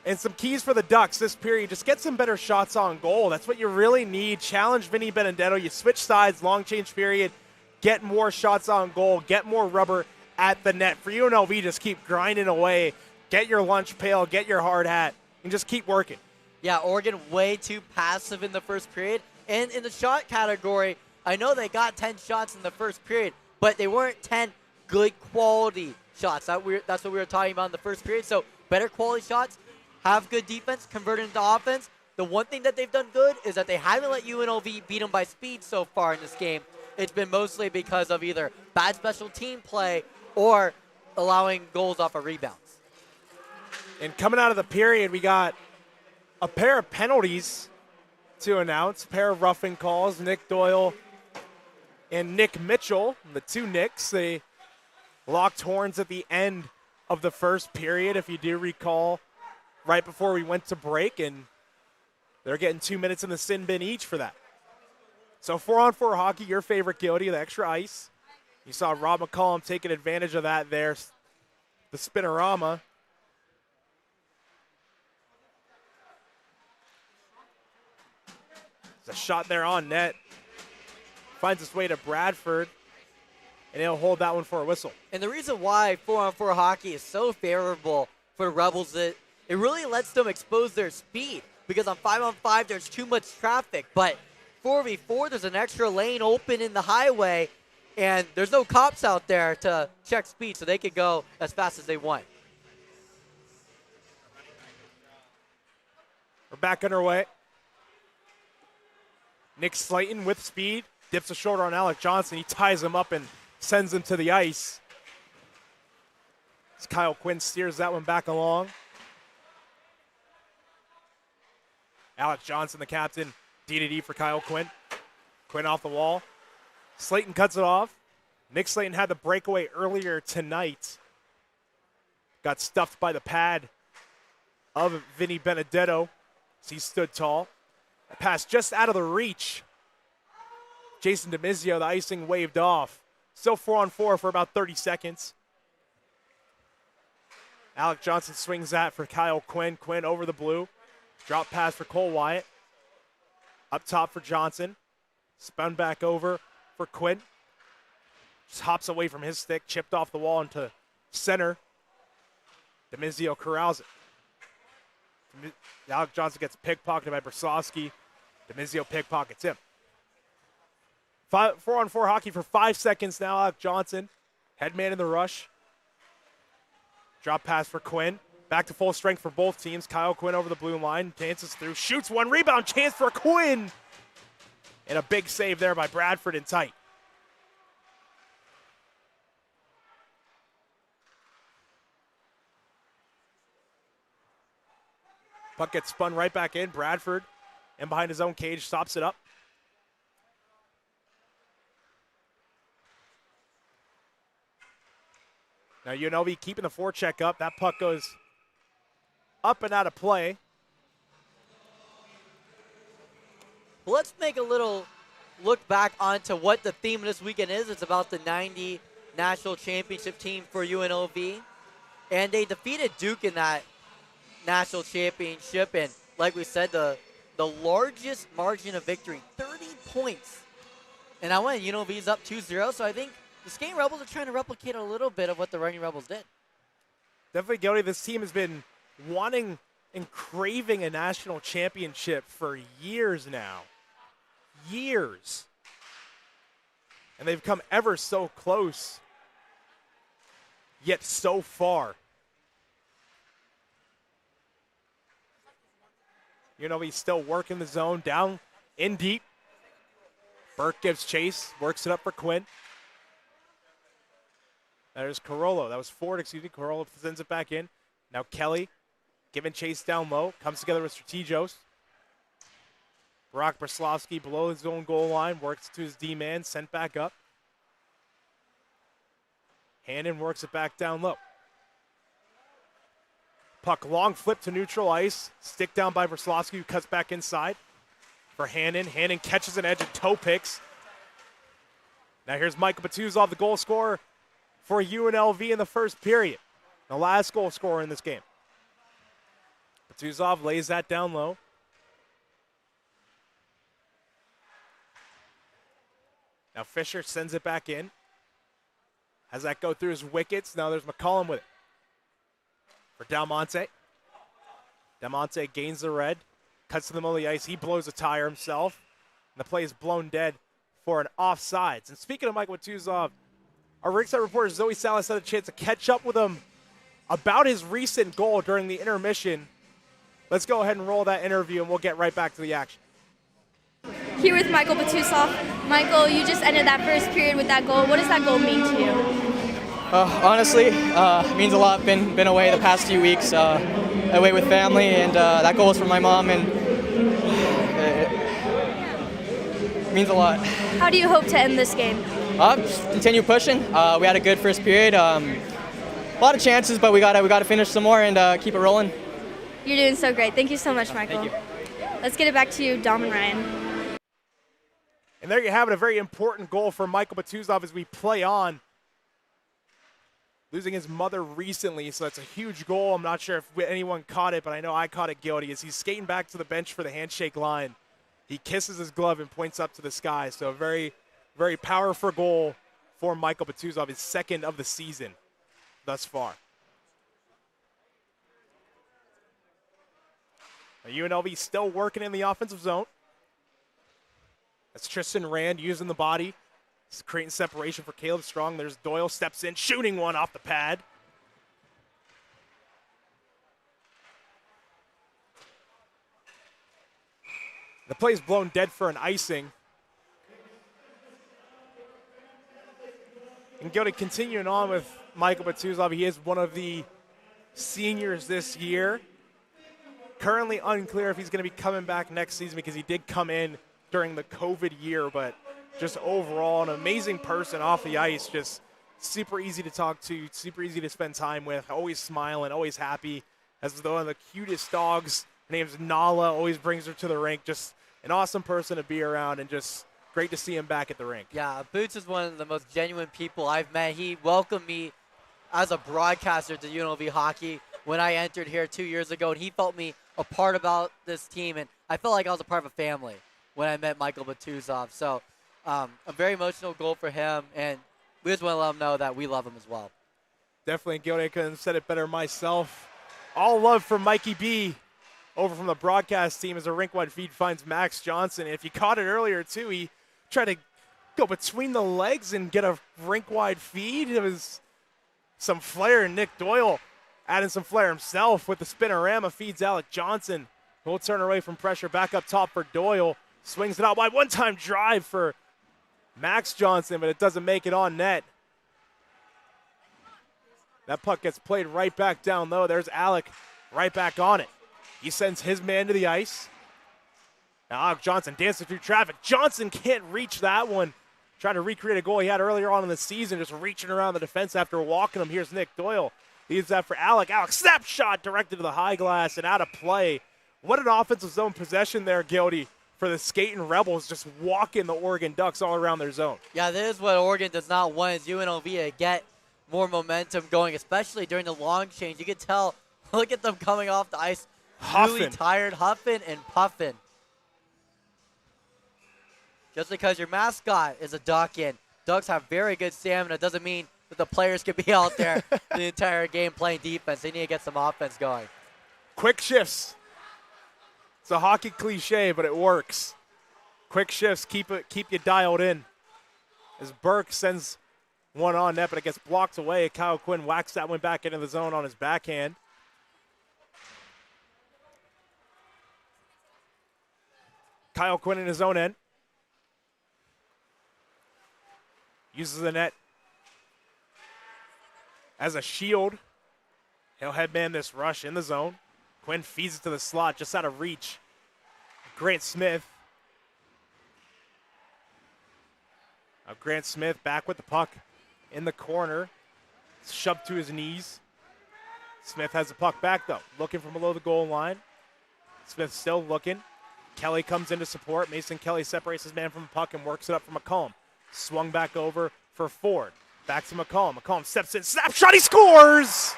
And some keys for the Ducks this period. Just get some better shots on goal. That's what you really need. Challenge Vinny Benedetto. You switch sides, long change period. Get more shots on goal. Get more rubber at the net. For UNLV, just keep grinding away. Get your lunch pail. Get your hard hat. And just keep working. Yeah, Oregon way too passive in the first period. And in the shot category, I know they got 10 shots in the first period, but they weren't 10 good quality shots. That's what we were talking about in the first period. So better quality shots. Have good defense, convert it into offense. The one thing that they've done good is that they haven't let UNLV beat them by speed so far in this game. It's been mostly because of either bad special team play or allowing goals off of rebounds. And coming out of the period, we got a pair of penalties to announce, a pair of roughing calls. Nick Doyle and Nick Mitchell, the two Nicks, they locked horns at the end of the first period, if you do recall, right before we went to break, and they're getting 2 minutes in the sin bin each for that. So 4-on-4 hockey, your favorite Gildy, the extra ice. You saw Rob McCollum taking advantage of that there, the spinorama. There's a shot there on net. Finds its way to Bradford, and he'll hold that one for a whistle. And the reason why 4-on-4 hockey is so favorable for the Rebels is it really lets them expose their speed, because on 5-on-5 there's too much traffic, but 4v4 there's an extra lane open in the highway, and there's no cops out there to check speed, so they can go as fast as they want. We're back underway. Nick Slayton with speed, dips a shoulder on Alec Johnson. He ties him up and sends him to the ice. As Kyle Quinn steers that one back along. Alec Johnson, the captain, D-to-D for Kyle Quinn. Quinn off the wall. Slayton cuts it off. Nick Slayton had the breakaway earlier tonight. Got stuffed by the pad of Vinny Benedetto as he stood tall. A pass just out of the reach. Jason DeMizio, the icing waved off. Still 4-on-4 for about 30 seconds. Alec Johnson swings that for Kyle Quinn. Quinn over the blue. Drop pass for Cole Wyatt. Up top for Johnson. Spun back over for Quinn. Just hops away from his stick. Chipped off the wall into center. DeMizio corrals it. Alec Johnson gets pickpocketed by Brasovsky. DeMizio pickpockets him. 4-on-4 hockey for 5 seconds now. Alec Johnson, headman in the rush. Drop pass for Quinn. Back to full strength for both teams. Kyle Quinn over the blue line. Dances through. Shoots one. Rebound chance for Quinn. And a big save there by Bradford in tight. Puck gets spun right back in. Bradford, and behind his own cage, stops it up. Now UNLV keeping the forecheck up. That puck goes up and out of play. Let's make a little look back onto what the theme of this weekend is. It's about the 90 national championship team for UNLV. And they defeated Duke in that national championship. And like we said, the largest margin of victory, 30 points. And I went, UNLV's up 2-0. So I think the Skating Rebels are trying to replicate a little bit of what the Running Rebels did. Definitely, Gildy, this team has been wanting and craving a national championship for years now. Years. And they've come ever so close, yet so far. UNLV still working the zone, down in deep. Burke gives chase, works it up for Quinn. There's Carollo. That was Ford, excuse me. Carollo sends it back in. Now Kelly giving chase down low. Comes together with Strategos. Brock Braslovsky below his own goal line, works to his D-man, sent back up. Hannon works it back down low. Puck long flip to neutral ice. Stick down by Braslovsky, who cuts back inside for Hannon. Hannon catches an edge and toe picks. Now here's Michael Batuzov, the goal scorer for UNLV in the first period. The last goal scorer in this game. Batuzov lays that down low. Now Fisher sends it back in. Has that go through his wickets. Now there's McCollum with it. For Dalmonte. Dalmonte gains the red. Cuts to the middle of the ice. He blows a tire himself. And the play is blown dead for an offsides. And speaking of Michael Batuzov, our Ringside reporter Zoe Salas had a chance to catch up with him about his recent goal during the intermission. Let's go ahead and roll that interview, and we'll get right back to the action. Here with Michael Batuzov. Michael, you just ended that first period with that goal. What does that goal mean to you? Honestly, it means a lot. Been away the past few weeks, away with family, and that goal is from my mom, and it means a lot. How do you hope to end this game? Just continue pushing. We had a good first period. A lot of chances, but we gotta finish some more and keep it rolling. You're doing so great. Thank you so much, Michael. Thank you. Let's get it back to you, Dom and Ryan. And there you have it, a very important goal for Michael Batuzov as we play on. Losing his mother recently, so that's a huge goal. I'm not sure if anyone caught it, but I know I caught it, Guilty, as he's skating back to the bench for the handshake line. He kisses his glove and points up to the sky. So a very, very powerful goal for Michael Batuzov, his second of the season thus far. Now UNLV still working in the offensive zone. That's Tristan Rand using the body. He's creating separation for Caleb Strong. There's Doyle, steps in, shooting one off the pad. The play's blown dead for an icing. And go to continuing on with Michael Batuzov. He is one of the seniors this year. Currently unclear if he's going to be coming back next season because he did come in during the COVID year, but just overall an amazing person off the ice, just super easy to talk to, super easy to spend time with, always smiling, always happy, as one of the cutest dogs. Her name's Nala, always brings her to the rink. Just an awesome person to be around and just great to see him back at the rink. Yeah, Boots is one of the most genuine people I've met. He welcomed me as a broadcaster to UNLV hockey when I entered here 2 years ago, and he felt me a part about this team, and I felt like I was a part of a family when I met Michael Batuzov. So a very emotional goal for him, and we just want to let him know that we love him as well. Definitely, Gilday couldn't have said it better myself. All love for Mikey B over from the broadcast team as a rink-wide feed finds Max Johnson. If you caught it earlier, too, he tried to go between the legs and get a rink-wide feed. It was some flair, and Nick Doyle adding some flair himself with the spinorama, feeds Alec Johnson. We'll turn away from pressure, back up top for Doyle. Swings it out wide, one-time drive for Max Johnson, but it doesn't make it on net. That puck gets played right back down low. There's Alec right back on it. He sends his man to the ice. Now Alec Johnson dancing through traffic. Johnson can't reach that one. Trying to recreate a goal he had earlier on in the season, just reaching around the defense after walking him. Here's Nick Doyle. Leaves that for Alec. Alec, snapshot directed to the high glass and out of play. What an offensive zone possession there, Gildy, for the skating Rebels, just walking the Oregon Ducks all around their zone. Yeah, this is what Oregon does not want, is UNLV to get more momentum going, especially during the long change. You can tell, look at them coming off the ice, really tired, huffing and puffing. Just because your mascot is a duck and Ducks have very good stamina doesn't mean that the players can be out there the entire game playing defense. They need to get some offense going. Quick shifts. It's a hockey cliche, but it works. Quick shifts, keep you dialed in. As Burke sends one on net, but it gets blocked away. Kyle Quinn whacks that one back into the zone on his backhand. Kyle Quinn in his own end. Uses the net as a shield. He'll headman this rush in the zone. Quinn feeds it to the slot, just out of reach. Grant Smith Now Grant Smith back with the puck in the corner. Shoved to his knees. Smith has the puck back, though. Looking from below the goal line. Smith still looking. Kelly comes in to support. Mason Kelly separates his man from the puck and works it up for McCollum. Swung back over for Ford. Back to McCollum. McCollum steps in. Snapshot. He scores!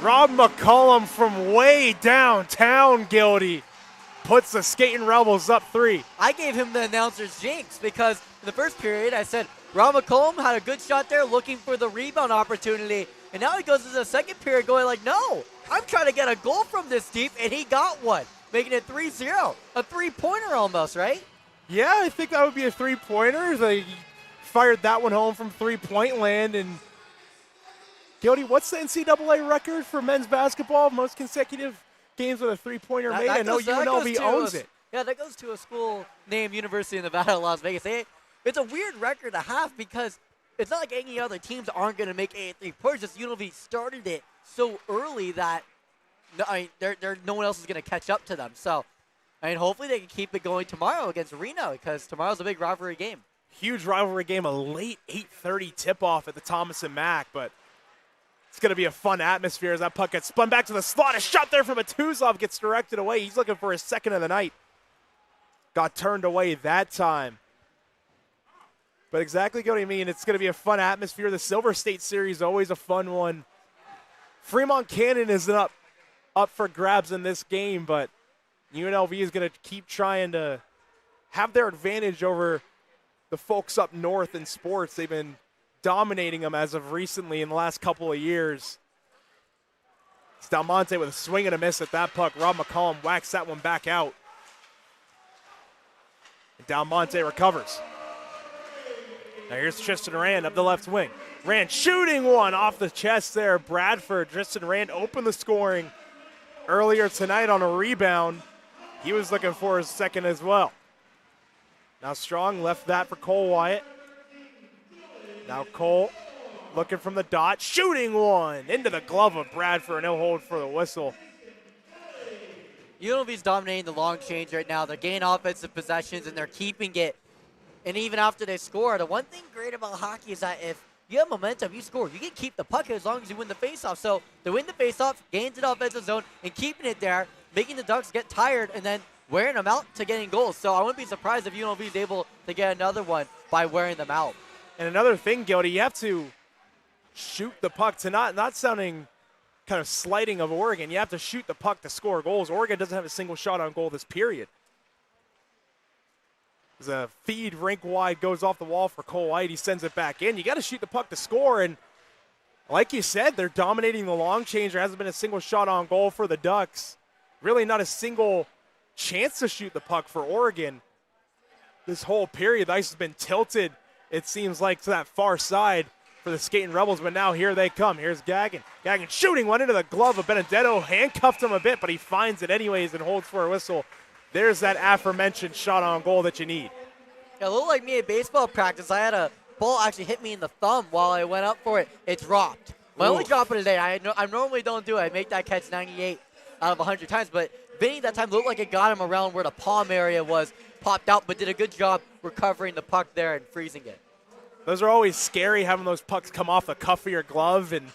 Rob McCollum from way downtown, Gildy, puts the Skating Rebels up 3. I gave him the announcer's jinx because in the first period I said Rob McCollum had a good shot there looking for the rebound opportunity. And now he goes into the second period going like, no, I'm trying to get a goal from this deep, and he got one, making it 3-0. A three-pointer almost, right? Yeah, I think that would be a three-pointer. They fired that one home from three-point land. And Gildy, what's the NCAA record for men's basketball? Most consecutive games with a three-pointer made? I know UNLV owns it. Yeah, that goes to a school named University of Nevada, Las Vegas. It's a weird record to have because it's not like any other teams aren't going to make 8 3-pointers. Just UNLV started it so early that no one else is going to catch up to them. So, hopefully they can keep it going tomorrow against Reno because tomorrow's a big rivalry game. Huge rivalry game, a late 8:30 tip-off at the Thomas and Mack, but it's going to be a fun atmosphere as that puck gets spun back to the slot. A shot there from Matuzov gets directed away. He's looking for his second of the night. Got turned away that time. But exactly what I mean. It's going to be a fun atmosphere. The Silver State Series, always a fun one. Fremont Cannon is up for grabs in this game, but UNLV is going to keep trying to have their advantage over the folks up north in sports. They've been dominating them as of recently in the last couple of years. It's Dalmonte with a swing and a miss at that puck. Rob McCollum whacks that one back out. And Dalmonte recovers. Now here's Tristan Rand up the left wing. Rand shooting one off the chest there. Bradford, Tristan Rand opened the scoring earlier tonight on a rebound. He was looking for his second as well. Now Strong left that for Cole Wyatt. Now Cole looking from the dot, shooting one into the glove of Bradford. No hold for the whistle. UNLV's dominating the long change right now. They're gaining offensive possessions and they're keeping it. And even after they score, the one thing great about hockey is that if you have momentum, you score. You can keep the puck as long as you win the faceoff. So they win the faceoff, gain to the offensive zone, and keeping it there, making the Ducks get tired, and then wearing them out to getting goals. So I wouldn't be surprised if UNLV is able to get another one by wearing them out. And another thing, Gildy, you have to shoot the puck to not sounding kind of slighting of Oregon. You have to shoot the puck to score goals. Oregon doesn't have a single shot on goal this period. As a feed rink wide goes off the wall for Cole White. He sends it back in. You got to shoot the puck to score. And like you said, they're dominating the long change. There hasn't been a single shot on goal for the Ducks. Really not a single chance to shoot the puck for Oregon. This whole period, the ice has been tilted, it seems like, to that far side for the Skating Rebels. But now here they come. Here's Gagnon. Gagnon shooting one into the glove of Benedetto. Handcuffed him a bit, but he finds it anyways and holds for a whistle. There's that aforementioned shot on goal that you need. Yeah, a little like me at baseball practice. I had a ball actually hit me in the thumb while I went up for it. It dropped. My only drop of the day. I normally don't do it. I make that catch 98 out of 100 times. But Vinny that time looked like it got him around where the palm area was, popped out, but did a good job recovering the puck there and freezing it. Those are always scary, having those pucks come off the cuff of your glove, and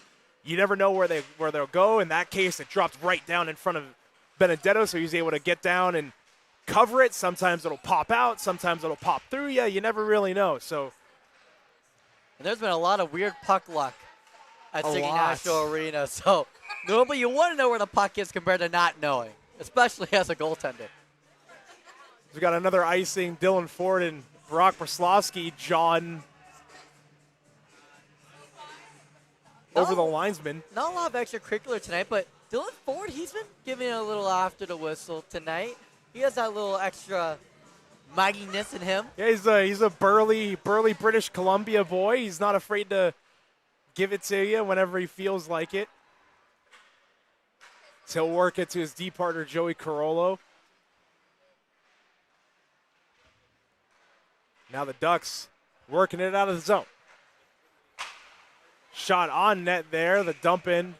you never know where they'll go. In that case, it dropped right down in front of Benedetto, so he's able to get down and cover it. Sometimes it'll pop out. Sometimes it'll pop through you. You never really know. So, and there's been a lot of weird puck luck at City National Arena. So normally you want to know where the puck is compared to not knowing, especially as a goaltender. We've got another icing. Dylan Ford and Brock Braslovsky, John, over the linesman. Not a lot of extracurricular tonight, but Dylan Ford, he's been giving it a little after the whistle tonight. He has that little extra mightiness in him. Yeah, he's a burly British Columbia boy. He's not afraid to give it to you whenever he feels like it. So he'll work it to his D partner, Joey Carollo. Now the Ducks working it out of the zone. Shot on net there. The dump in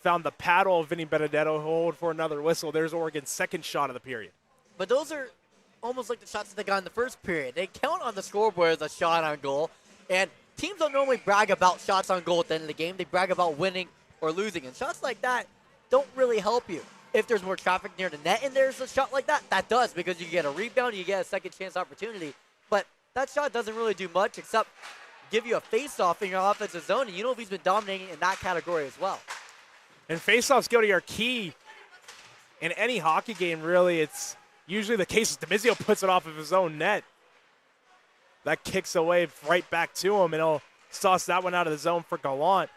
found the paddle of Vinny Benedetto. Hold for another whistle. There's Oregon's second shot of the period. But those are almost like the shots that they got in the first period. They count on the scoreboard as a shot on goal. And teams don't normally brag about shots on goal at the end of the game. They brag about winning or losing. And shots like that don't really help you. If there's more traffic near the net and there's a shot like that, that does, because you get a rebound, you get a second chance opportunity. But that shot doesn't really do much except give you a face-off in your offensive zone, and UNLV's been dominating in that category as well. And face-offs, Gildy, are key in any hockey game, really. It's usually the case is Demizio puts it off of his own net. That kicks away right back to him, and he'll sauce that one out of the zone for Gallant.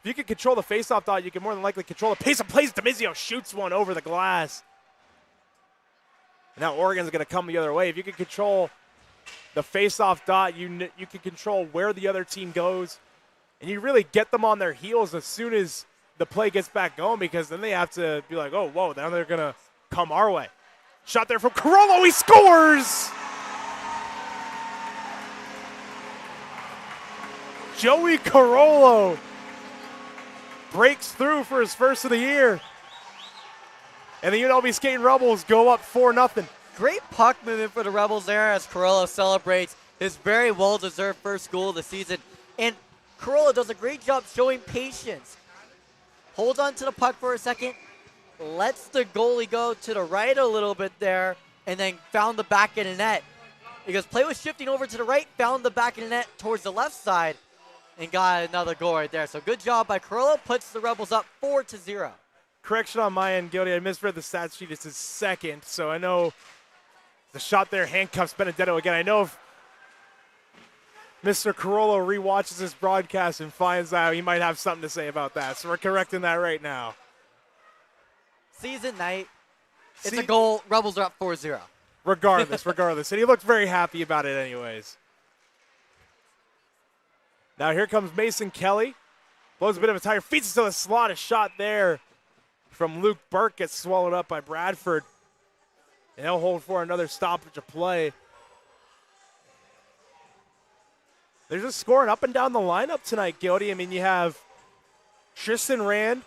If you can control the face-off dot, you can more than likely control the pace of plays. Demizio shoots one over the glass. And now Oregon's going to come the other way. If you can control the face-off dot, you can control where the other team goes. And you really get them on their heels as soon as the play gets back going, because then they have to be like, oh, whoa, now they're going to come our way. Shot there from Carollo. He scores! Joey Carollo breaks through for his first of the year. And the UNLV Skating Rebels go up 4-0. Great puck movement for the Rebels there as Carollo celebrates his very well-deserved first goal of the season. And Carollo does a great job showing patience. Holds on to the puck for a second, lets the goalie go to the right a little bit there, and then found the back of the net. Because play was shifting over to the right, found the back of the net towards the left side, and got another goal right there. So good job by Carollo, puts the Rebels up 4-0. Correction on my end, Gildy. I misread the stat sheet. It's his second, so I know the shot there handcuffs Benedetto again. I know if Mr. Carollo rewatches this broadcast and finds out, he might have something to say about that. So we're correcting that right now. Season night. It's a goal. Rebels are up 4-0. Regardless. And he looked very happy about it anyways. Now here comes Mason Kelly. Blows a bit of a tire. Feeds it to the slot. A shot there from Luke Burke gets swallowed up by Bradford. And he'll hold for another stoppage of play. They're just scoring up and down the lineup tonight, Gildy. I mean, you have Tristan Rand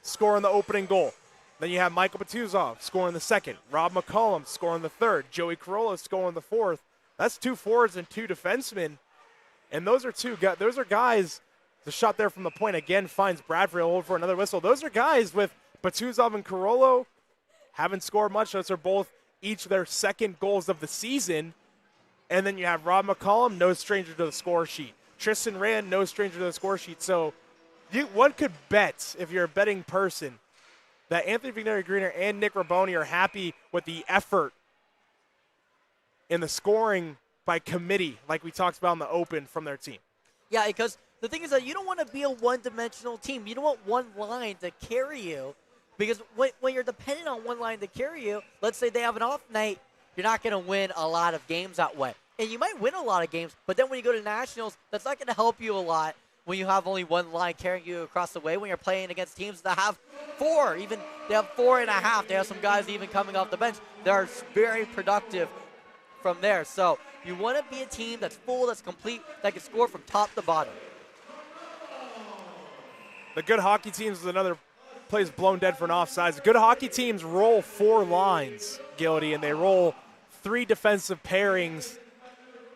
scoring the opening goal. Then you have Michael Batuzov scoring the second. Rob McCollum scoring the third. Joey Carollo scoring the fourth. That's 2 forwards and 2 defensemen. And those are guys, the shot there from the point again finds Bradford. He'll hold for another whistle. Those are guys with Batuzov and Carollo haven't scored much. Those are both each their second goals of the season. And then you have Rob McCollum, no stranger to the score sheet. Tristan Rand, no stranger to the score sheet. So one could bet, if you're a betting person, that Anthony Vigneri-Greener and Nick Raboni are happy with the effort in the scoring by committee, like we talked about in the open, from their team. Yeah, because the thing is that you don't want to be a one-dimensional team. You don't want one line to carry you, because when you're dependent on one line to carry you, let's say they have an off night, you're not going to win a lot of games that way. And you might win a lot of games, but then when you go to nationals, that's not going to help you a lot when you have only one line carrying you across the way, when you're playing against teams that have 4, even they have 4.5. They have some guys even coming off the bench that are very productive from there. So you want to be a team that's full, that's complete, that can score from top to bottom. The good hockey teams is another plays blown dead for an offsides. The good hockey teams roll 4 lines, Gildy, and they roll 3 defensive pairings,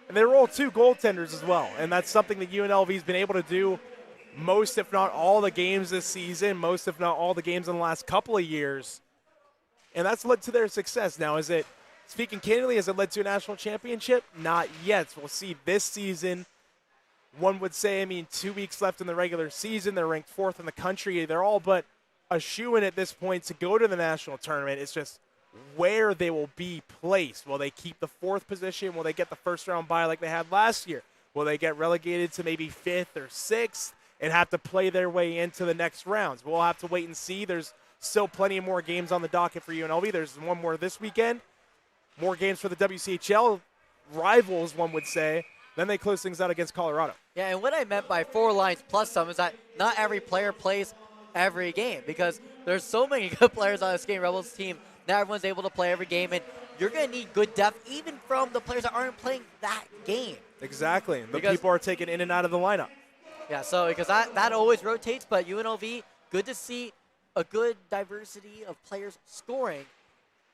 and they roll 2 goaltenders as well. And that's something that UNLV's been able to do most, if not all, the games this season, most, if not all, the games in the last couple of years. And that's led to their success. Now, speaking candidly, has it led to a national championship? Not yet. We'll see this season. One would say, 2 weeks left in the regular season. They're ranked 4th in the country. They're all but a shoo-in at this point to go to the national tournament. It's just where they will be placed. Will they keep the 4th position? Will they get the first round bye like they had last year? Will they get relegated to maybe 5th or 6th and have to play their way into the next rounds? We'll have to wait and see. There's still plenty of more games on the docket for UNLV. There's one more this weekend. More games for the WCHL rivals, one would say. Then they close things out against Colorado. Yeah, and what I meant by 4 lines plus some is that not every player plays every game, because there's so many good players on the Skating Rebels team. Not everyone's able to play every game, and you're going to need good depth even from the players that aren't playing that game. Exactly. The people are taken in and out of the lineup. Yeah, so because that always rotates, but UNLV, good to see a good diversity of players scoring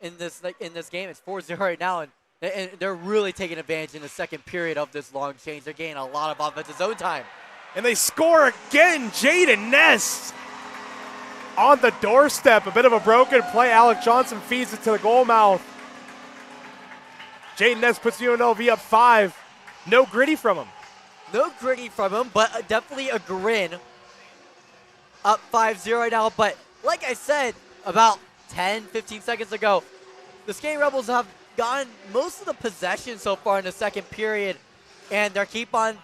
in this game. It's 4-0 right now, and they're really taking advantage in the second period of this long change. They're getting a lot of offensive zone time. And they score again. Jaden Ness on the doorstep. A bit of a broken play. Alec Johnson feeds it to the goal mouth. Jaden Ness puts UNLV up 5. No gritty from him. No gritty from him, but definitely a grin. Up 5-0 right now. But like I said about 10, 15 seconds ago, the Skating Rebels have gotten most of the possession so far in the second period, and they keep on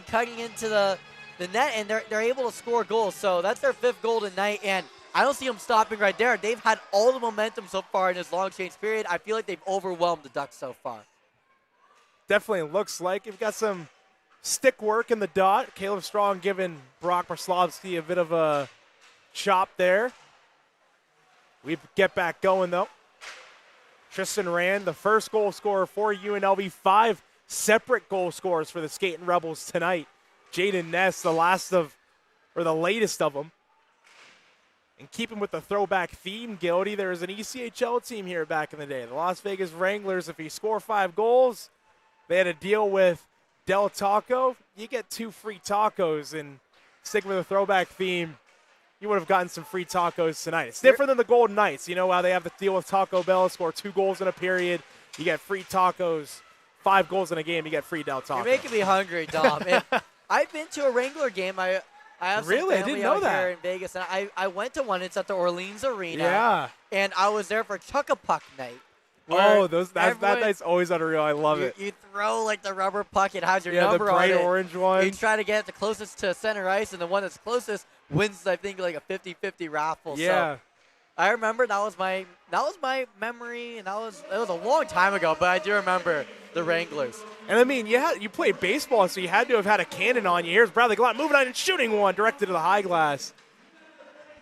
cutting into the net, and they're able to score goals. So that's their 5th goal tonight, and I don't see them stopping right there. They've had all the momentum so far in this long change period. I feel like they've overwhelmed the Ducks so far. Definitely looks like you've got some stick work in the dot. Caleb Strong giving Brock Braslavsky a bit of a chop there. We get back going, though. Tristan Rand, the first goal scorer for UNLV. 5 separate goal scorers for the Skating Rebels tonight. Jaden Ness, the latest of them. And keeping with the throwback theme, Gildy, there was an ECHL team here back in the day. The Las Vegas Wranglers, if you score 5 goals, they had to deal with Del Taco. You get 2 free tacos, and sticking with the throwback theme, you would have gotten some free tacos tonight. It's different than the Golden Knights. You know how they have to deal with Taco Bell, score 2 goals in a period. You get free tacos. 5 goals in a game, you get free Del Taco. You're making me hungry, Dom. I've been to a Wrangler game. I have some really? I family didn't know out that. here in Vegas, and I went to one. It's at the Orleans Arena. Yeah. And I was there for Chuck-a-Puck night. Oh, that night's always unreal. I love it. You throw like the rubber puck. It has your Yeah, number the bright on it. orange one. You try to get it the closest to center ice, and the one that's closest wins, I think, like a 50-50 raffle. Yeah. So I remember that was my memory, and it was a long time ago, but I do remember the Wranglers. And I mean, you played baseball, so you had to have had a cannon on you. Here's Bradley Glott moving on and shooting one directed to the high glass.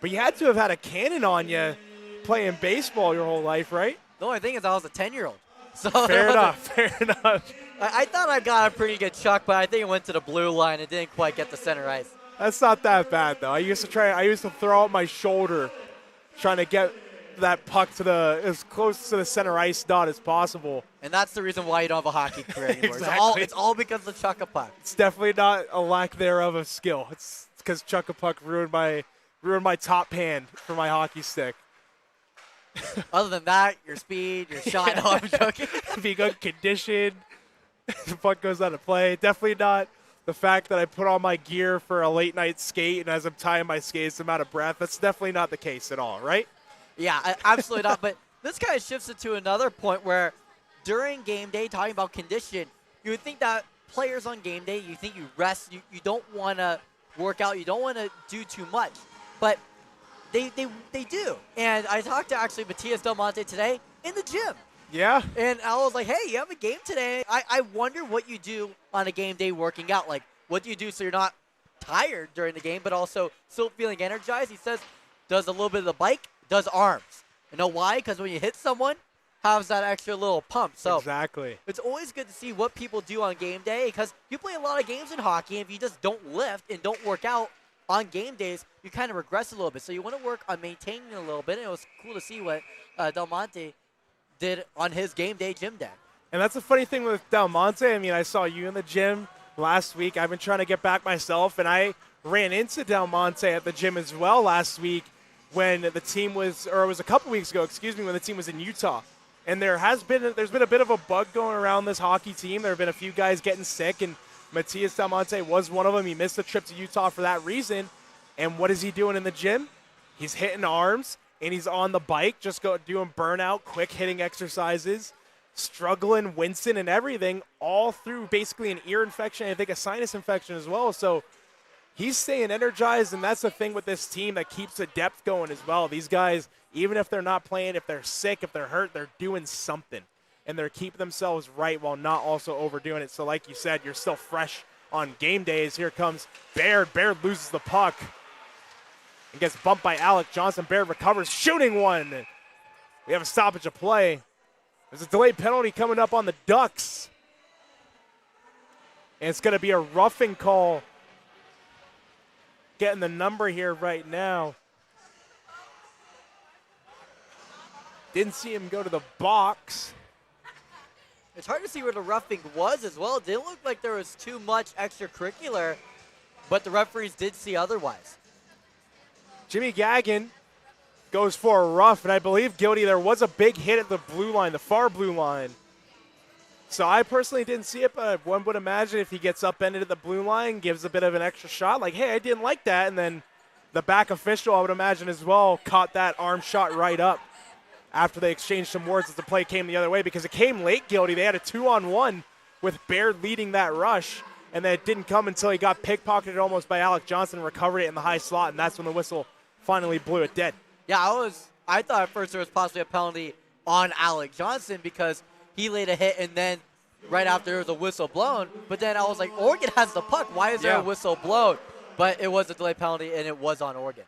But you had to have had a cannon on you playing baseball your whole life, right? The only thing is I was a 10-year-old. So Fair enough. I thought I got a pretty good chuck, but I think it went to the blue line. It didn't quite get the center ice. That's not that bad, though. I used to throw out my shoulder trying to get that puck to as close to the center ice dot as possible. And that's the reason why you don't have a hockey career anymore. Exactly. It's all because of Chuck-a-Puck. It's definitely not a lack thereof of skill. It's because Chuck-a-Puck ruined my top hand for my hockey stick. Other than that, your speed, your shot. No, I'm joking. Being unconditioned, the puck goes out of play. Definitely not the fact that I put on my gear for a late night skate, and as I'm tying my skates, I'm out of breath. That's definitely not the case at all, right? Yeah, absolutely not. But this kind of shifts it to another point where during game day, talking about condition, you would think that players on game day, you think you rest, you don't want to work out, you don't want to do too much. But they do. And I talked to actually Matias Del Monte today in the gym. Yeah. And I was like, hey, you have a game today. I wonder what you do on a game day working out. Like, what do you do so you're not tired during the game, but also still feeling energized? He says, does a little bit of the bike, does arms. You know why? Because when you hit someone, has that extra little pump. So exactly. It's always good to see what people do on game day, because you play a lot of games in hockey, and if you just don't lift and don't work out on game days, you kind of regress a little bit. So you want to work on maintaining it a little bit, and it was cool to see what Del Monte did on his game day gym day. And that's the funny thing with Del Monte. I mean, I saw you in the gym last week. I've been trying to get back myself, and I ran into Del Monte at the gym as well last week when the team was, or it was a couple weeks ago, when the team was in Utah. And there's been a bit of a bug going around this hockey team. There have been a few guys getting sick, and Matias Del Monte was one of them. He missed the trip to Utah for that reason. And what is he doing in the gym? He's hitting arms, and he's on the bike, just doing burnout, quick hitting exercises, struggling, wincing, and everything, all through basically an ear infection, I think a sinus infection as well. So he's staying energized, and that's the thing with this team that keeps the depth going as well. These guys, even if they're not playing, if they're sick, if they're hurt, they're doing something. And they're keeping themselves right while not also overdoing it. So like you said, you're still fresh on game days. Here comes Baird. Baird loses the puck and gets bumped by Alec Johnson. Baird recovers, shooting one. We have a stoppage of play. There's a delayed penalty coming up on the Ducks. And it's going to be a roughing call. Getting the number here right now. Didn't see him go to the box. It's hard to see where the roughing was as well. It didn't look like there was too much extracurricular, but the referees did see otherwise. Jimmy Gagnon goes for a rough, and I believe, Gildy, there was a big hit at the blue line, the far blue line. So I personally didn't see it, but one would imagine if he gets upended at the blue line, gives a bit of an extra shot, like, hey, I didn't like that, and then the back official, I would imagine as well, caught that arm shot right up after they exchanged some words as the play came the other way, because it came late, Gildy. They had a 2-on-1 with Baird leading that rush, and then it didn't come until he got pickpocketed almost by Alec Johnson, recovered it in the high slot, and that's when the whistle finally blew it dead. Yeah, I thought at first there was possibly a penalty on Alec Johnson because he laid a hit and then right after there was a whistle blown. But then I was like, Oregon has the puck. Why is there a whistle blown? But it was a delay penalty, and it was on Oregon.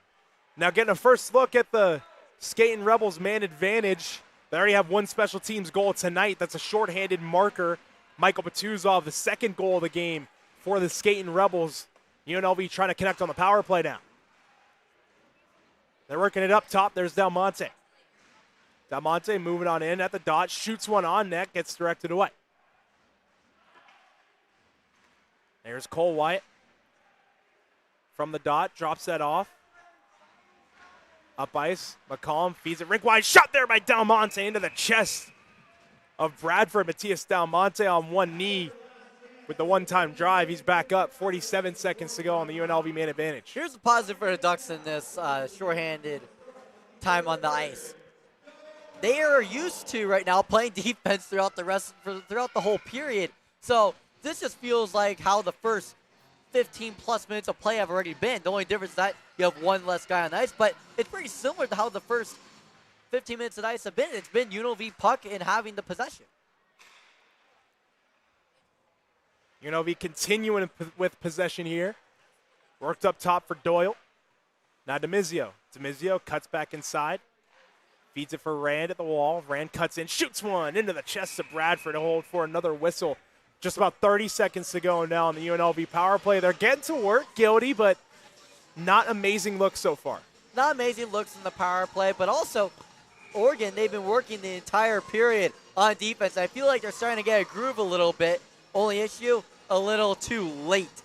Now getting a first look at the Skating Rebels man advantage. They already have one special teams goal tonight. That's a shorthanded marker. Michael Batuzov, the second goal of the game for the Skating Rebels. UNLV trying to connect on the power play now. They're working it up top. There's Del Monte. Del Monte moving on in at the dot. Shoots one on net. Gets directed away. There's Cole Wyatt. From the dot. Drops that off. Up ice. McCollum feeds it. Rink wide. Shot there by Del Monte into the chest of Bradford. Matias Del Monte on one knee. With the one-time drive, he's back up. 47 seconds to go on the UNLV man advantage. Here's the positive for the Ducks in this shorthanded time on the ice. They are used to right now playing defense throughout the whole period. So this just feels like how the first 15-plus minutes of play have already been. The only difference is that you have one less guy on the ice, but it's pretty similar to how the first 15 minutes of the ice have been. It's been UNLV puck and having the possession. UNLV continuing with possession here. Worked up top for Doyle. Now Demizio. Demizio cuts back inside. Feeds it for Rand at the wall. Rand cuts in, shoots one into the chest of Bradford to hold for another whistle. Just about 30 seconds to go now on the UNLV power play. They're getting to work, Gildy, but not amazing looks so far. Not amazing looks in the power play, but also Oregon, they've been working the entire period on defense. I feel like they're starting to get a groove a little bit. Only issue, a little too late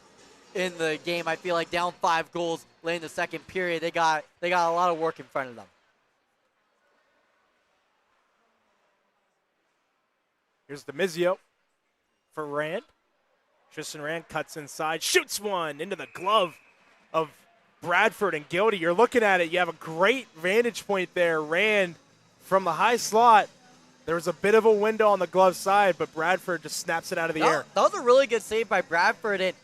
in the game. I feel like down 5 goals late in the second period. They got a lot of work in front of them. Here's Demizio for Rand. Tristan Rand cuts inside, shoots one into the glove of Bradford and Gildy. You're looking at it. You have a great vantage point there. Rand from the high slot. There was a bit of a window on the glove side, but Bradford just snaps it out of the air. That was a really good save by Bradford, and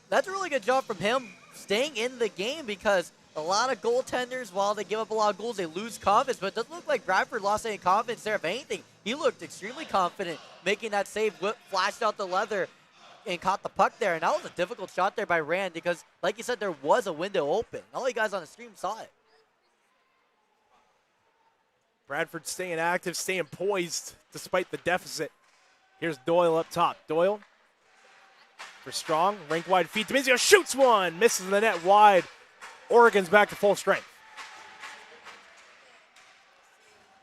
that's a really good job from him staying in the game because a lot of goaltenders, while they give up a lot of goals, they lose confidence, but it doesn't look like Bradford lost any confidence there. If anything, he looked extremely confident making that save, flashed out the leather, and caught the puck there, and that was a difficult shot there by Rand because, like you said, there was a window open. All you guys on the stream saw it. Bradford staying active, staying poised despite the deficit. Here's Doyle up top. Doyle for Strong. Rink wide feed. Demizio shoots one. Misses the net wide. Oregon's back to full strength.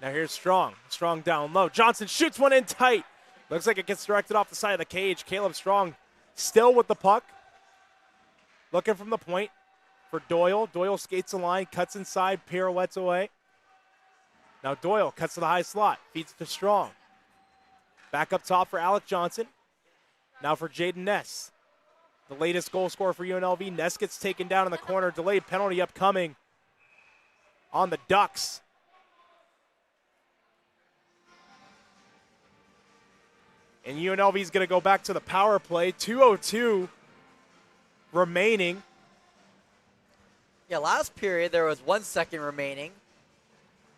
Now here's Strong. Strong down low. Johnson shoots one in tight. Looks like it gets directed off the side of the cage. Caleb Strong still with the puck. Looking from the point for Doyle. Doyle skates the line, cuts inside, pirouettes away. Now Doyle cuts to the high slot, feeds to Strong. Back up top for Alec Johnson. Now for Jaden Ness. The latest goal scorer for UNLV. Ness gets taken down in the corner. Delayed penalty upcoming on the Ducks. And UNLV is going to go back to the power play. 2:02 remaining. Yeah, last period there was 1 second remaining.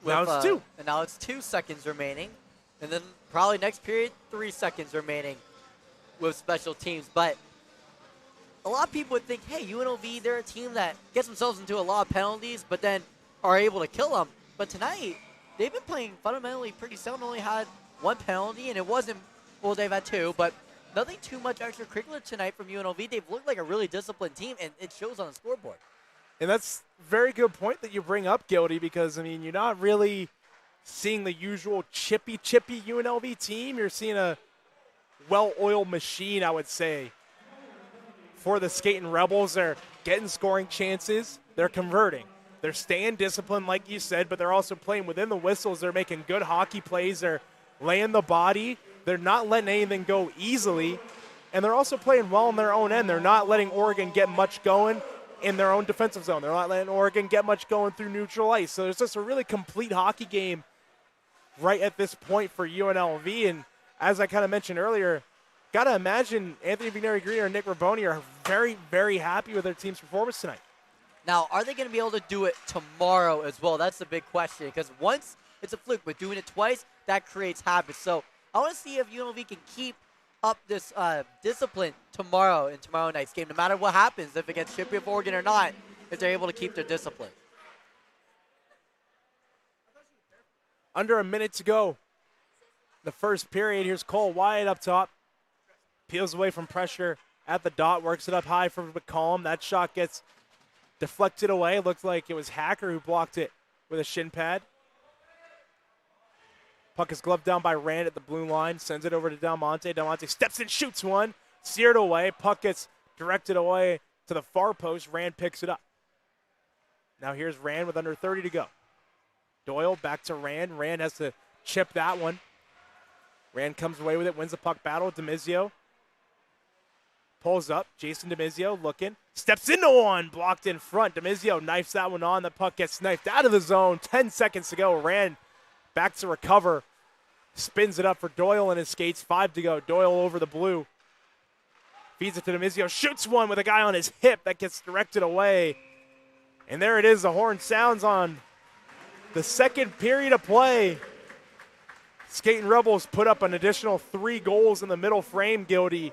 Now it's 2. And now it's 2 seconds remaining. And then probably next period, 3 seconds remaining with special teams. But a lot of people would think, hey, UNLV, they're a team that gets themselves into a lot of penalties, but then are able to kill them. But tonight, they've been playing fundamentally pretty sound. Only had 1 penalty, and it wasn't, well, they've had 2, but nothing too much extracurricular tonight from UNLV. They've looked like a really disciplined team, and it shows on the scoreboard. And that's a very good point that you bring up, Gildy, because, I mean, you're not really seeing the usual chippy UNLV team. You're seeing a well-oiled machine, I would say, for the Skating Rebels. They're getting scoring chances. They're converting. They're staying disciplined, like you said, but they're also playing within the whistles. They're making good hockey plays. They're laying the body. They're not letting anything go easily. And they're also playing well on their own end. They're not letting Oregon get much going in their own defensive zone. They're not letting Oregon get much going through neutral ice. So there's just a really complete hockey game right at this point for UNLV. And as I kind of mentioned earlier, got to imagine Anthony Vigneri-Green and Nick Raboni are very, very happy with their team's performance tonight. Now, are they going to be able to do it tomorrow as well? That's the big question, because once it's a fluke, but doing it twice, that creates habits. So I want to see if UNLV can keep up this discipline tomorrow in tomorrow night's game, no matter what happens, if it gets chippy of Oregon or not, if they're able to keep their discipline. Under a minute to go. The first period. Here's Cole Wyatt up top. Peels away from pressure at the dot, works it up high for McCollum. That shot gets deflected away. Looked like it was Hacker who blocked it with a shin pad. Puck is gloved down by Rand at the blue line. Sends it over to Del Monte. Del Monte steps in, shoots one. Seared away. Puck gets directed away to the far post. Rand picks it up. Now here's Rand with under 30 to go. Doyle back to Rand. Rand has to chip that one. Rand comes away with it, wins the puck battle. Demizio pulls up. Jason Demizio looking. Steps into one. Blocked in front. Demizio knifes that one on. The puck gets knifed out of the zone. 10 seconds to go. Rand back to recover. Spins it up for Doyle and his skates. 5 to go. Doyle over the blue. Feeds it to Demizio. Shoots one with a guy on his hip. That gets directed away. And there it is. The horn sounds on the second period of play. Skating Rebels put up an additional 3 goals in the middle frame, Gildy.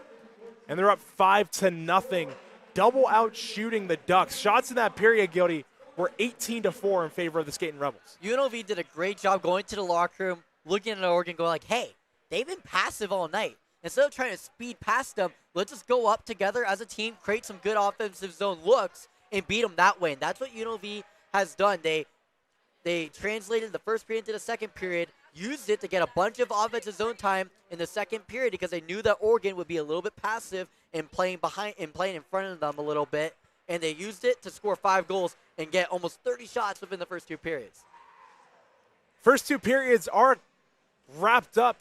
And they're up 5-0. Double out shooting the Ducks. Shots in that period, Gildy, were 18-4 in favor of the Skating Rebels. UNLV did a great job going to the locker room, looking at Oregon, going like, hey, they've been passive all night. Instead of trying to speed past them, let's just go up together as a team, create some good offensive zone looks, and beat them that way. And that's what UNLV has done. They translated the first period into the second period, used it to get a bunch of offensive zone time in the second period because they knew that Oregon would be a little bit passive and playing in front of them a little bit. And they used it to score 5 goals and get almost 30 shots within the first 2 periods. First 2 periods are wrapped up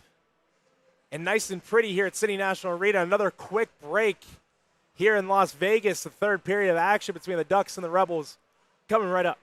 and nice and pretty here at City National Arena. Another quick break here in Las Vegas. The third period of action between the Ducks and the Rebels coming right up.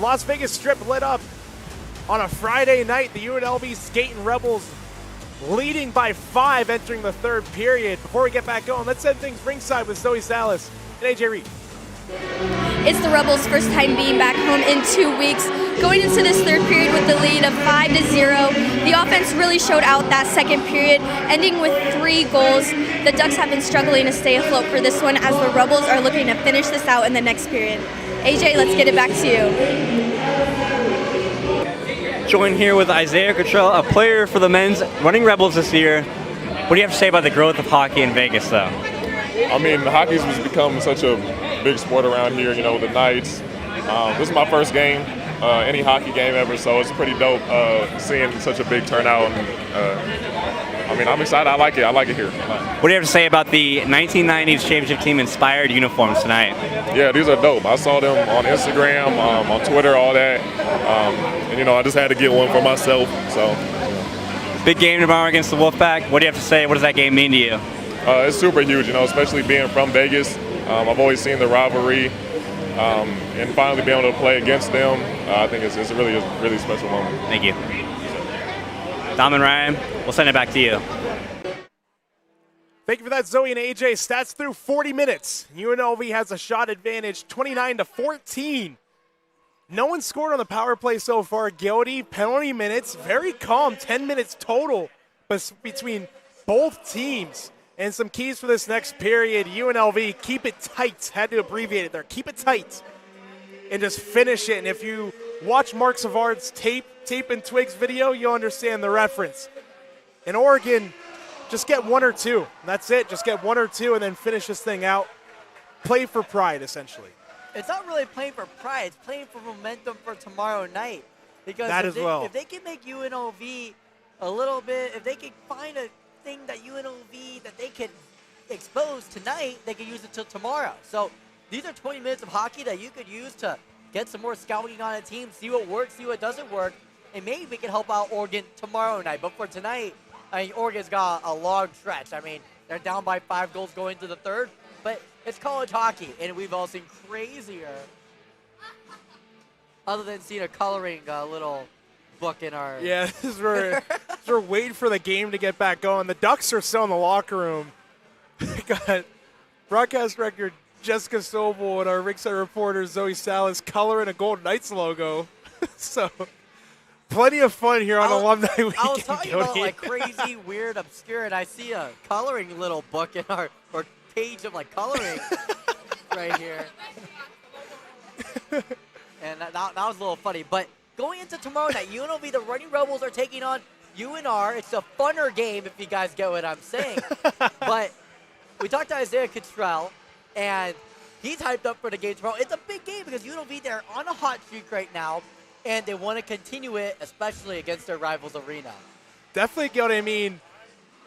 The Las Vegas Strip lit up on a Friday night. The UNLV Skating Rebels leading by 5 entering the third period. Before we get back going, let's end things ringside with Zoe Salas and AJ Reed. It's the Rebels' first time being back home in 2 weeks. Going into this third period with the lead of 5-0, the offense really showed out that second period, ending with 3 goals. The Ducks have been struggling to stay afloat for this one as the Rebels are looking to finish this out in the next period. AJ, let's get it back to you. Joined here with Isaiah Cottrell, a player for the men's running Rebels this year. What do you have to say about the growth of hockey in Vegas, though? I mean, hockey's just become such a big sport around here, you know, the Knights. This is my first game, any hockey game ever, so it's pretty dope seeing such a big turnout. And, I mean, I'm excited. I like it here. What do you have to say about the 1990s championship team inspired uniforms tonight? Yeah, these are dope. I saw them on Instagram, on Twitter, all that. And, you know, I just had to get one for myself. So, Big game tomorrow against the Wolfpack. What do you have to say? What does that game mean to you? It's super huge, you know, especially being from Vegas. I've always seen the rivalry, and finally being able to play against them, I think it's a really special moment. Thank you. Dom and Ryan, we'll send it back to you. Thank you for that, Zoe and AJ. Stats through 40 minutes. UNLV has a shot advantage, 29-14. No one scored on the power play so far. Guilty, penalty minutes, very calm, 10 minutes total between both teams. And some keys for this next period. UNLV, keep it tight. Had to abbreviate it there. Keep it tight and just finish it. And if you watch Mark Savard's tape and Twigs video, you'll understand the reference. In Oregon, just get 1 or 2. That's it. Just get 1 or 2 and then finish this thing out. Play for pride, essentially. It's not really playing for pride. It's playing for momentum for tomorrow night. Because if they can make UNLV a little bit, if they can find a thing that UNLV that they can expose tonight, they can use it till tomorrow. So these are 20 minutes of hockey that you could use to get some more scouting on a team, see what works, see what doesn't work, and maybe we can help out Oregon tomorrow night. But for tonight, I mean, Oregon's got a long stretch. I mean, they're down by 5 goals going into the third, but it's college hockey, and we've all seen crazier, other than seeing a coloring little book in our... Yeah, this is where we're waiting for the game to get back going. The Ducks are still in the locker room. We got broadcast director Jessica Sobel and our ringside reporter Zoe Salas coloring a Golden Knights logo. So, plenty of fun here on Alumni Weekend. I was talking about like crazy, weird, obscure, and I see a coloring little book in our page of like coloring right here. And that was a little funny, but going into tomorrow night, UNLV, the Running Rebels are taking on UNR. It's a funner game, if you guys get what I'm saying. But we talked to Isaiah Cottrell, and he's hyped up for the game tomorrow. It's a big game because UNLV, they're on a hot streak right now, and they want to continue it, especially against their rivals Arena. Definitely, Gilda. I mean,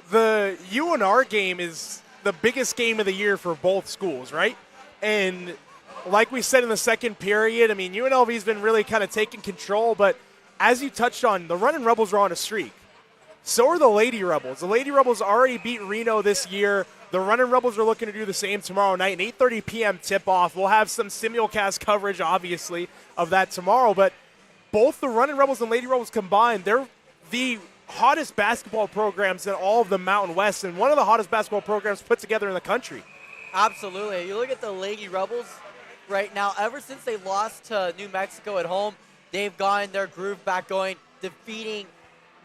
the UNR game is the biggest game of the year for both schools, right? And like we said in the second period, I mean, UNLV's been really kind of taking control, but as you touched on, the Running Rebels are on a streak. So are the Lady Rebels. The Lady Rebels already beat Reno this year. The Running Rebels are looking to do the same tomorrow night, an 8:30 p.m. tip-off. We'll have some simulcast coverage, obviously, of that tomorrow, but both the Running Rebels and Lady Rebels combined, they're the hottest basketball programs in all of the Mountain West, and one of the hottest basketball programs put together in the country. Absolutely. You look at the Lady Rebels right now, ever since they lost to New Mexico at home, they've gotten their groove back going, defeating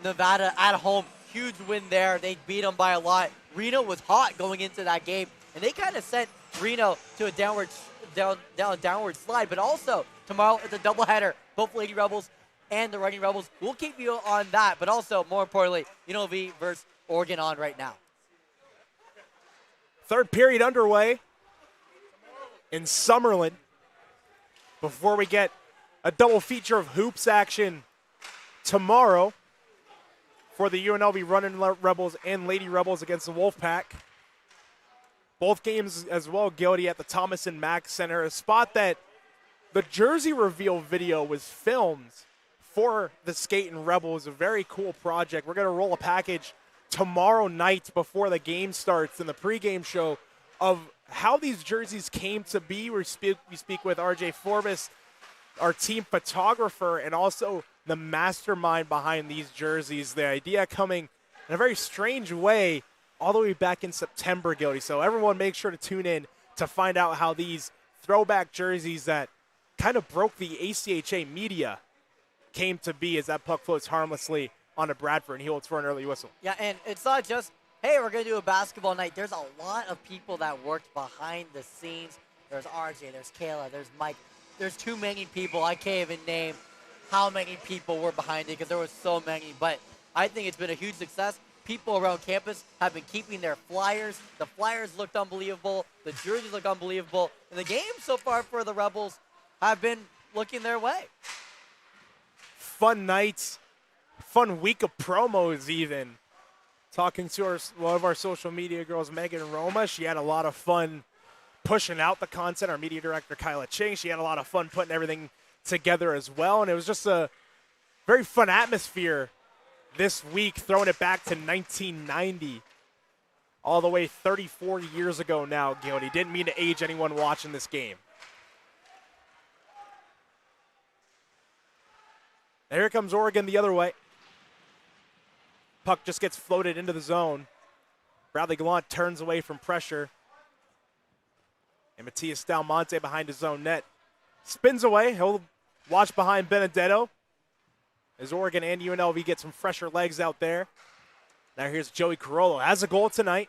Nevada at home. Huge win there. They beat them by a lot. Reno was hot going into that game, and they kind of sent Reno to a downward slide. But also, tomorrow it's a doubleheader. Both Lady Rebels and the Running Rebels. We'll keep you on that, but also, more importantly, UNLV versus Oregon on right now. Third period underway in Summerlin before we get a double feature of hoops action tomorrow for the UNLV Running Rebels and Lady Rebels against the Wolfpack. Both games as well, Gildy, at the Thomas and Mack Center, a spot that the jersey reveal video was filmed for the Skating Rebels, a very cool project. We're going to roll a package tomorrow night before the game starts in the pregame show of how these jerseys came to be. We speak with RJ Forbes, our team photographer and also the mastermind behind these jerseys. The idea coming in a very strange way all the way back in September, Gildy. So everyone make sure to tune in to find out how these throwback jerseys that kind of broke the ACHA media came to be as that puck floats harmlessly onto Bradford, and he holds for an early whistle. Yeah, and it's not just, hey, we're going to do a basketball night. There's a lot of people that worked behind the scenes. There's RJ, there's Kayla, there's Mike. There's too many people. I can't even name how many people were behind it because there was so many. But I think it's been a huge success. People around campus have been keeping their flyers. The flyers looked unbelievable. The jerseys look unbelievable. And the games so far for the Rebels have been looking their way. Fun nights, fun week of promos even. Talking to one of our social media girls, Megan Roma, she had a lot of fun pushing out the content. Our media director, Kyla Ching, she had a lot of fun putting everything together as well. And it was just a very fun atmosphere this week, throwing it back to 1990, all the way 34 years ago now, Gildy. Didn't mean to age anyone watching this game. And here comes Oregon the other way. Puck just gets floated into the zone. Bradley Gallant turns away from pressure. And Matias Dalmonte behind his own net. Spins away. He'll watch behind Benedetto as Oregon and UNLV get some fresher legs out there. Now here's Joey Carollo. Has a goal tonight.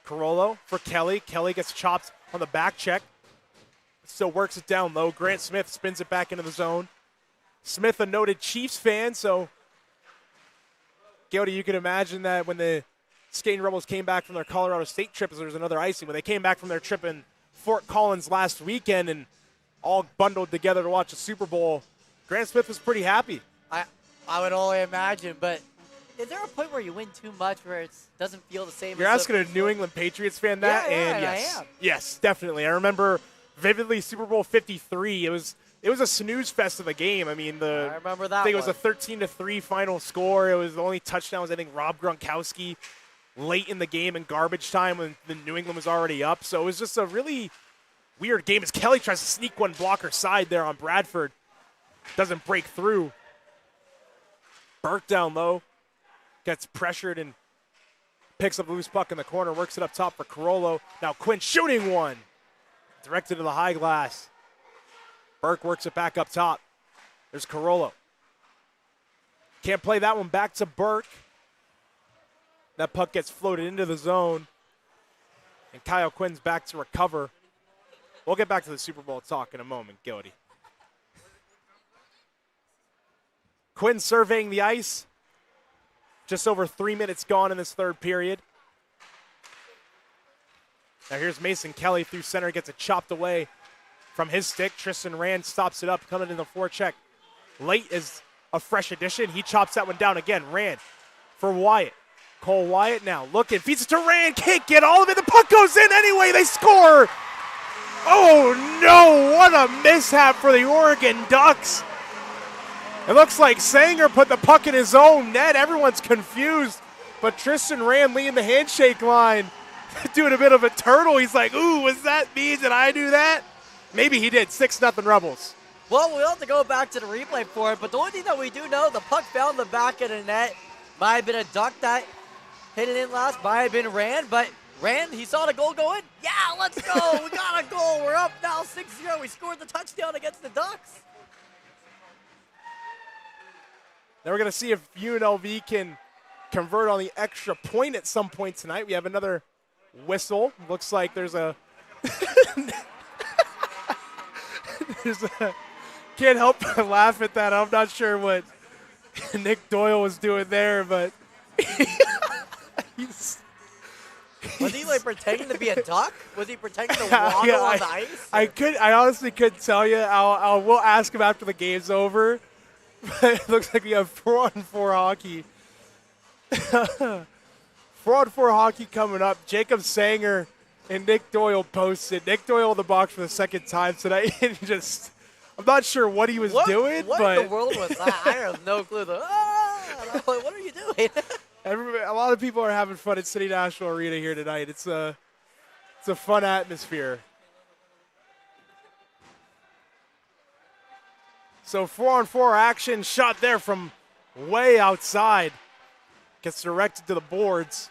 Carollo for Kelly. Kelly gets chopped on the back check. Still works it down low. Grant Smith spins it back into the zone. Smith, a noted Chiefs fan, so Gildy, you can imagine that when the Skating Rebels came back from their Colorado State trip, as there was another icing, when they came back from their trip in Fort Collins last weekend and all bundled together to watch the Super Bowl, Grant Smith was pretty happy. I would only imagine, but is there a point where you win too much where it doesn't feel the same? You're asking a New England Patriots fan that? Yeah, and yes. I am. Yes, definitely. I remember vividly Super Bowl 53. It was a snooze fest of the game. I mean, I remember that I think it was one. a 13-3 final score. It was the only touchdowns, I think, Rob Gronkowski late in the game in garbage time when the New England was already up. So it was just a really weird game as Kelly tries to sneak one blocker side there on Bradford. Doesn't break through. Burke down low. Gets pressured and picks up a loose puck in the corner. Works it up top for Carollo. Now Quinn shooting one. Directed to the high glass. Burke works it back up top. There's Carollo. Can't play that one back to Burke. That puck gets floated into the zone. And Kyle Quinn's back to recover. We'll get back to the Super Bowl talk in a moment, Gildy. Quinn surveying the ice. Just over 3 minutes gone in this third period. Now here's Mason Kelly through center, gets it chopped away from his stick. Tristan Rand stops it up, coming in the forecheck. Late is a fresh addition. He chops that one down again. Rand for Wyatt. Cole Wyatt now looking, feeds it to Rand, can't get all of it. The puck goes in anyway, they score. Oh no, what a mishap for the Oregon Ducks. It looks like Sanger put the puck in his own net. Everyone's confused, but Tristan Rand leading the handshake line, doing a bit of a turtle. He's like, ooh, was that me? Did I do that? Maybe he did. 6-0 Rebels. Well, we'll have to go back to the replay for it, but the only thing that we do know, the puck found the back of the net. Might have been a Duck that hit it in last. Might have been Rand, but Rand, he saw the goal go in. Yeah, let's go. We got a goal. We're up now 6-0. We scored the touchdown against the Ducks. Now we're going to see if UNLV can convert on the extra point at some point tonight. We have another whistle. Looks like there's a... Can't help but laugh at that. I'm not sure what Nick Doyle was doing there, but... Was he like pretending to be a duck? Was he pretending to waddle on the ice? I honestly couldn't tell you. We'll ask him after the game's over. But it looks like we have 4-on-4 hockey. 4-on-4 hockey coming up. Jacob Sanger and Nick Doyle posted. Nick Doyle in the box for the second time tonight. And I'm not sure what he was doing. What in the world was that? I have no clue. What are you doing? A lot of people are having fun at City National Arena here tonight. It's a fun atmosphere. So 4-on-4 action, shot there from way outside. Gets directed to the boards.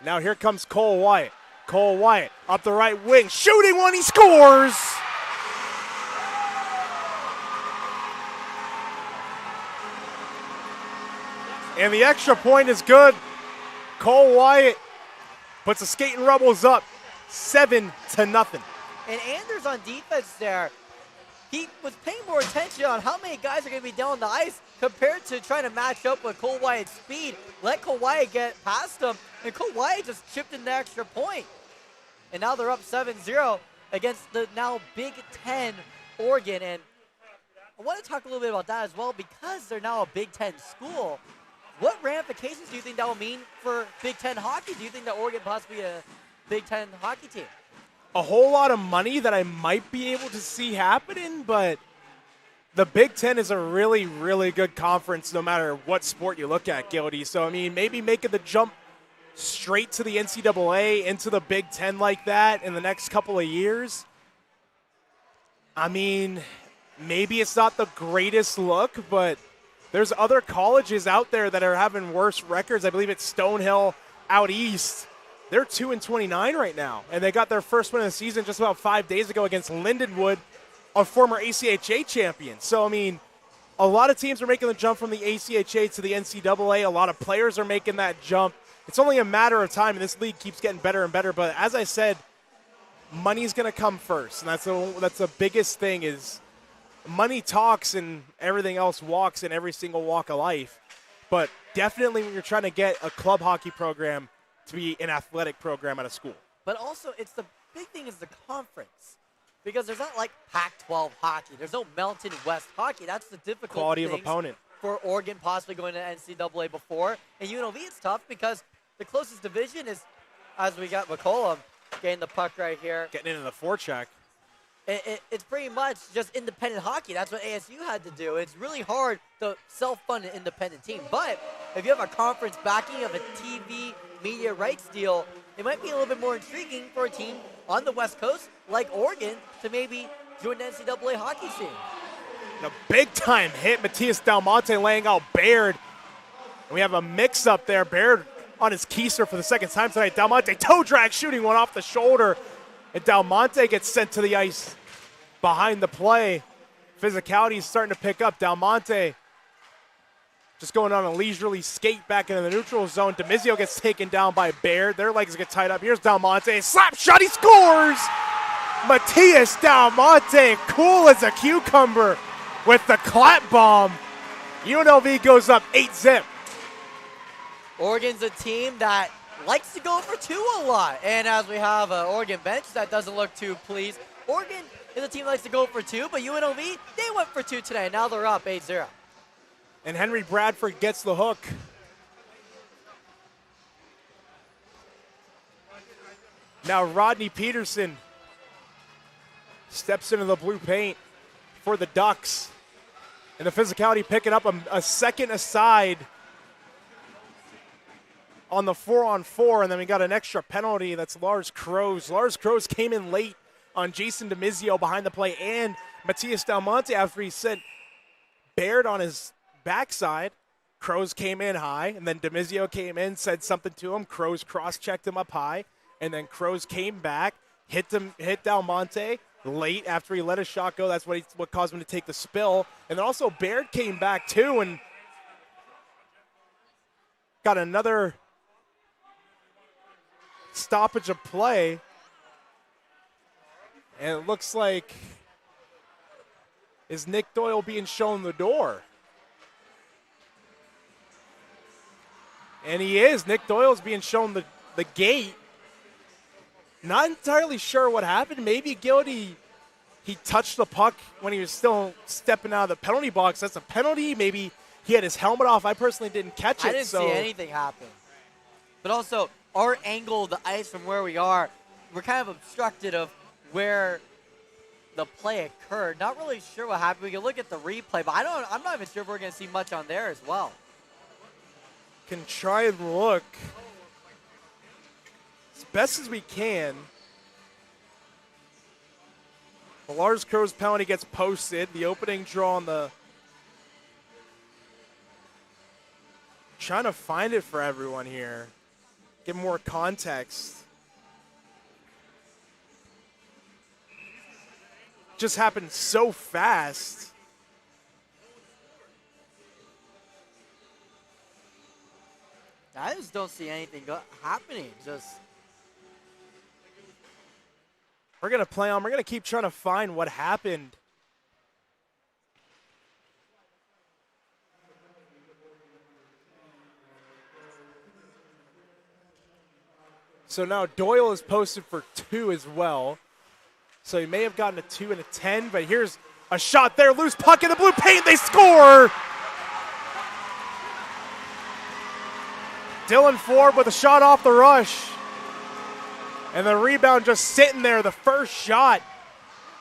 Now here comes Cole Wyatt. Cole Wyatt up the right wing, shooting one, he scores! And the extra point is good. Cole Wyatt puts the Skating Rebels up 7-0. And Anders on defense there, he was paying more attention on how many guys are going to be down the ice compared to trying to match up with Cole Wyatt's speed. Let Cole Wyatt get past him, and Cole Wyatt just chipped in the extra point. And now they're up 7-0 against the now Big Ten Oregon. And I want to talk a little bit about that as well because they're now a Big Ten school. What ramifications do you think that will mean for Big Ten hockey? Do you think that Oregon possibly a Big Ten hockey team? A whole lot of money that I might be able to see happening, but the Big Ten is a really, really good conference no matter what sport you look at, Gildy. So, I mean, maybe making the jump straight to the NCAA into the Big Ten like that in the next couple of years. I mean, maybe it's not the greatest look, but there's other colleges out there that are having worse records. I believe it's Stonehill out east. They're 2-29 right now, and they got their first win of the season just about 5 days ago against Lindenwood, a former ACHA champion. So, I mean, a lot of teams are making the jump from the ACHA to the NCAA. A lot of players are making that jump. It's only a matter of time, and this league keeps getting better and better. But as I said, money's going to come first, and that's the biggest thing is money talks and everything else walks in every single walk of life. But definitely when you're trying to get a club hockey program to be an athletic program at a school. But also, it's the big thing is the conference. Because there's not like Pac-12 hockey. There's no Mountain West hockey. That's the difficult Quality of things opponent. For Oregon possibly going to NCAA before. And UNLV, it's tough because the closest division is, as we got McCollum getting the puck right here. Getting into the forecheck. It's pretty much just independent hockey. That's what ASU had to do. It's really hard to self-fund an independent team. But if you have a conference backing of a TV media rights deal, it might be a little bit more intriguing for a team on the West Coast like Oregon to maybe join the NCAA hockey scene. A big-time hit, Matthias Dalmonte laying out Baird. And we have a mix-up there. Baird on his keister for the second time tonight. Dalmonte toe drag shooting one off the shoulder. And Dalmonte gets sent to the ice behind the play. Physicality is starting to pick up. Dalmonte just going on a leisurely skate back into the neutral zone. DeMizio gets taken down by Baird. Their legs get tied up. Here's Dalmonte. Slap shot. He scores! Matthias Dalmonte, cool as a cucumber with the clap bomb. UNLV goes up 8-0. Oregon's a team that likes to go for two a lot. And as we have an Oregon bench that doesn't look too pleased. Oregon is a team that likes to go for two, but UNLV, they went for two today. Now they're up 8-0. And Henry Bradford gets the hook. Now Rodney Peterson steps into the blue paint for the Ducks. And the physicality picking up a second aside on the 4-on-4, and then we got an extra penalty. That's Lars Kroos. Lars Kroos came in late on Jason DeMizio behind the play and Matthias Dalmonte after he sent Baird on his backside. Kroos came in high, and then DeMizio came in, said something to him. Kroos cross-checked him up high, and then Kroos came back, hit Dalmonte late after he let a shot go. That's what caused him to take the spill. And then also Baird came back too and got another stoppage of play. And it looks like, is Nick Doyle being shown the door? And he is. Nick Doyle's being shown the gate. Not entirely sure what happened. Maybe Gildy, he touched the puck when he was still stepping out of the penalty box. That's a penalty. Maybe he had his helmet off. I personally didn't catch it. I didn't see anything happen. But also, our angle of the ice from where we are, we're kind of obstructed of where the play occurred. Not really sure what happened. We can look at the replay, but I'm not even sure if we're going to see much on there as well. Can try and look as best as we can. The Lars Kroos penalty gets posted. The opening draw on the... Trying to find it for everyone here. Give more context. Just happened so fast. I just don't see anything happening. Just We're going to play on. We're going to keep trying to find what happened. So now Doyle is posted for 2 as well. So he may have gotten a 2 and a 10, but here's a shot there. Loose puck in the blue paint. They score! Dylan Ford with a shot off the rush. And the rebound just sitting there. The first shot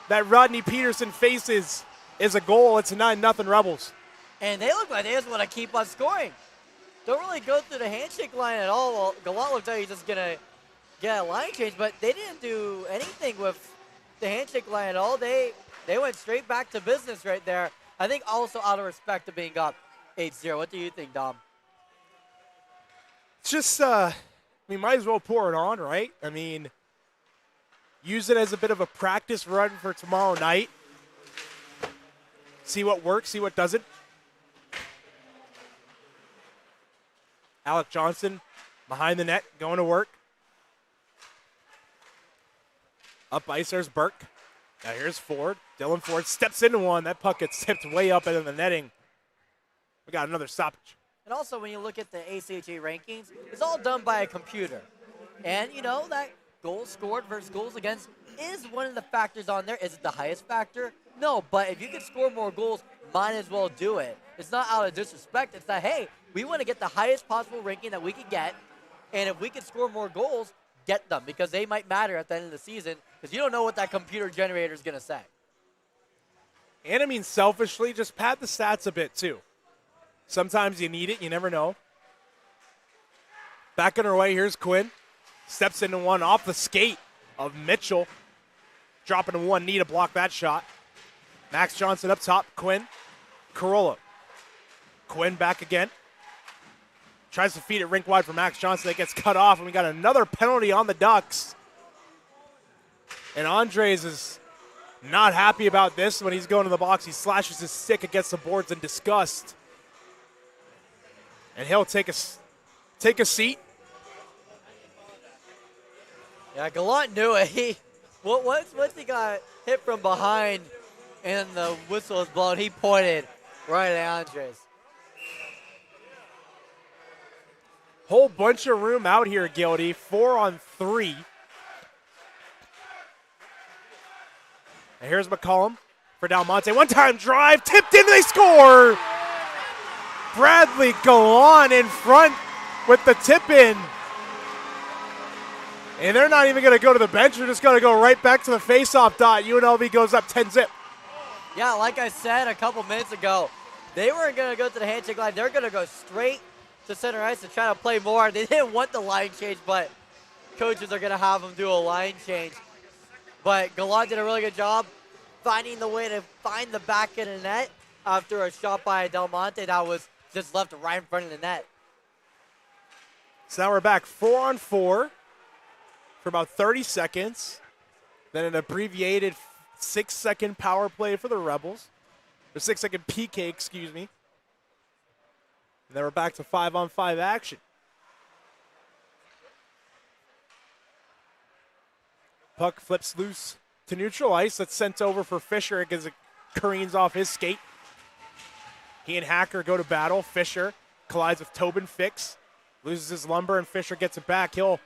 that Rodney Peterson faces is a goal. It's 9-0 Rebels. And they look like they just want to keep on scoring. Don't really go through the handshake line at all. Well, Gallant looked like he's just going to get a line change, but they didn't do anything with the handshake line at all. They went straight back to business right there. I think also out of respect to being up 8-0. What do you think, Dom? It's just, might as well pour it on, right? I mean, use it as a bit of a practice run for tomorrow night. See what works, see what doesn't. Alec Johnson behind the net, going to work. Up ice, there's Burke. Now here's Ford. Dylan Ford steps into one. That puck gets tipped way up into the netting. We got another stoppage. And also, when you look at the ACHA rankings, it's all done by a computer. And, you know, that goals scored versus goals against is one of the factors on there. Is it the highest factor? No, but if you can score more goals, might as well do it. It's not out of disrespect. It's that, hey, we want to get the highest possible ranking that we can get. And if we can score more goals, get them, because they might matter at the end of the season, because you don't know what that computer generator is going to say. And I mean, selfishly, just pad the stats a bit, too. Sometimes you need it. You never know. Back on her way, here's Quinn. Steps into one off the skate of Mitchell. Dropping to one knee to block that shot. Max Johnson up top. Quinn. Corolla. Quinn back again. Tries to feed it rink wide for Max Johnson. That gets cut off, and we got another penalty on the Ducks. And Andres is not happy about this when he's going to the box. He slashes his stick against the boards in disgust. And he'll take a seat. Yeah, Gallant knew it. Once he got hit from behind and the whistle was blown, he pointed right at Andres. Whole bunch of room out here, Gildy. 4-on-3. And here's McCollum for Dalmonte. One-time drive, tipped in, they score! Bradley Gallant in front with the tip-in. And they're not even going to go to the bench. They're just going to go right back to the face-off dot. UNLV goes up 10-zip. Yeah, like I said a couple minutes ago, they weren't going to go to the handshake line. They're going to go straight to center ice to try to play more. They didn't want the line change, but coaches are going to have them do a line change. But Gallant did a really good job finding the way to find the back of the net after a shot by Del Monte that was just left right in front of the net. So now we're back 4-on-4 for about 30 seconds. Then an abbreviated 6-second power play for the Rebels. Or 6-second PK, excuse me. And then we're back to 5-on-5 action. Puck flips loose to neutral ice. That's sent over for Fisher as it careens off his skate. He and Hacker go to battle. Fisher collides with Tobin Fix. Loses his lumber, and Fisher gets it back. He'll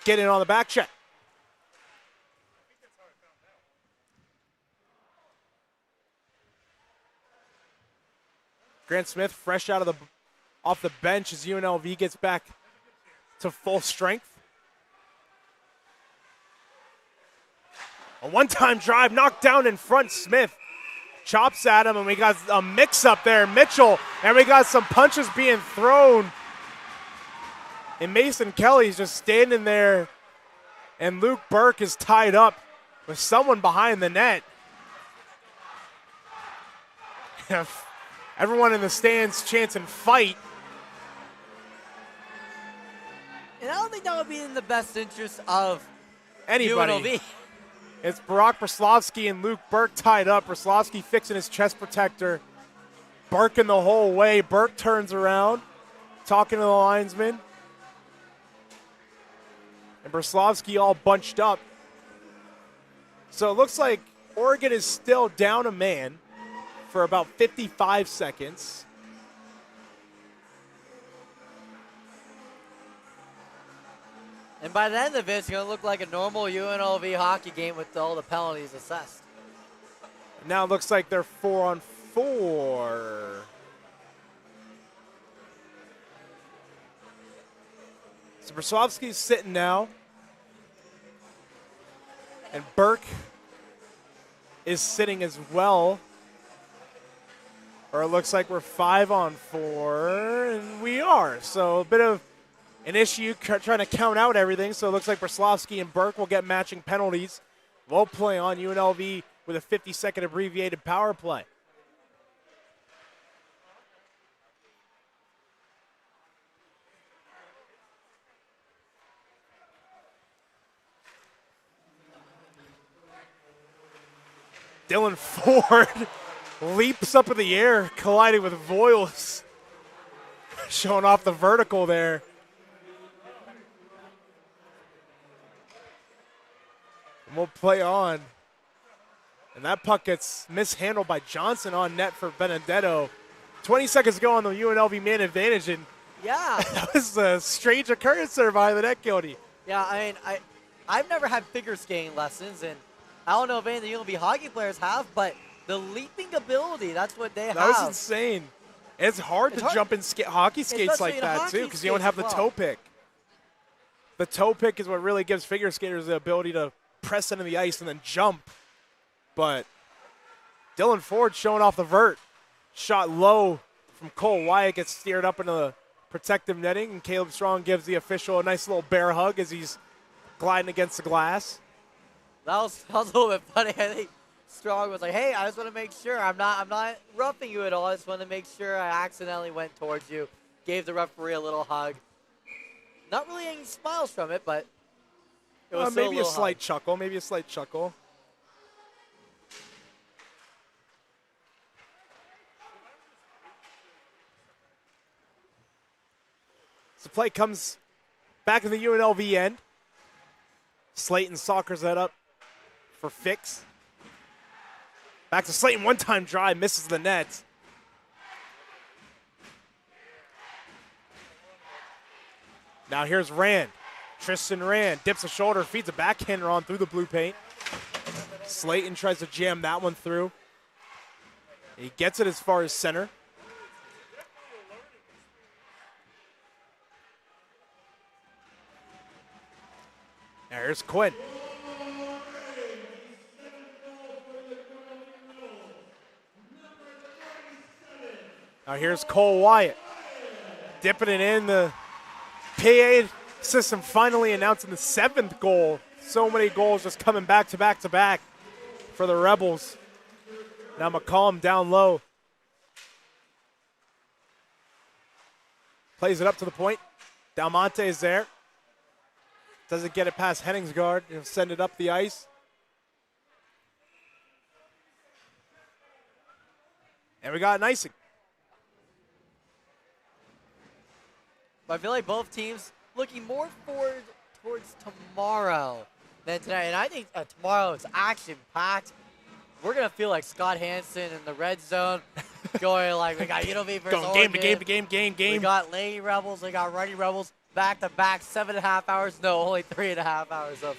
get in on the back check. Grant Smith fresh off the bench as UNLV gets back to full strength. A one-time drive knocked down in front. Smith chops at him, and we got a mix-up there. Mitchell, and we got some punches being thrown. And Mason Kelly's just standing there, and Luke Burke is tied up with someone behind the net. Everyone in the stands chanting fight. And I don't think that would be in the best interest of Anybody. UNLV. It's Brock Braslovsky and Luke Burke tied up. Braslovsky fixing his chest protector. Barking the whole way. Burke turns around, talking to the linesman. And Braslovsky all bunched up. So it looks like Oregon is still down a man for about 55 seconds. And by the end of it, it's going to look like a normal UNLV hockey game with all the penalties assessed. Now it looks like they're 4-on-4. So Braslovsky's sitting now. And Burke is sitting as well. Or it looks like we're 5-on-4, and we are. So a bit of an issue trying to count out everything. So it looks like Braslovsky and Burke will get matching penalties. We'll play on UNLV with a 50-second abbreviated power play. Dylan Ford leaps up in the air, colliding with Voiles, showing off the vertical there. And we'll play on. And that puck gets mishandled by Johnson on net for Benedetto. 20 seconds ago on the UNLV man advantage, and Yeah. that was a strange occurrence there behind the net, Cody. Yeah, I mean, I've never had figure skating lessons, and I don't know if any of the UNLV hockey players have, but the leaping ability, that's what they have. That was insane. It's hard to jump in hockey skates Especially like in that, hockey too, because you don't have the skates as toe well. pick. The toe pick is what really gives figure skaters the ability to press into the ice and then jump. But Dylan Ford showing off the vert. Shot low from Cole Wyatt, gets steered up into the protective netting, and Caleb Strong gives the official a nice little bear hug as he's gliding against the glass. That was a little bit funny. I think Strong was like, "Hey, I just want to make sure I'm not roughing you at all. I just want to make sure I accidentally went towards you." Gave the referee a little hug. Not really any smiles from it, but it was still maybe a little slight hug. chuckle. Maybe a slight chuckle. So play comes back in the UNLV end. Slayton soccers that up for Fix. Back to Slayton, one-time drive, misses the net. Now here's Rand. Tristan Rand dips a shoulder, feeds a backhander on through the blue paint. Slayton tries to jam that one through. He gets it as far as center. There's Quinn. Now here's Cole Wyatt. Dipping it in. The PA system finally announcing the 7th goal. So many goals just coming back to back to back for the Rebels. Now McCollum down low. Plays it up to the point. Dalmonte is there. Doesn't get it past Henningsgaard. He'll send it up the ice. And we got an icing. But I feel like both teams looking more forward towards tomorrow than tonight. And I think tomorrow is action-packed. We're going to feel like Scott Hansen in the red zone going like, we got UNLV versus Going Oregon. game to game. We got Lady Rebels, we got Ready Rebels, back-to-back 7.5 hours. No, only 3.5 hours of.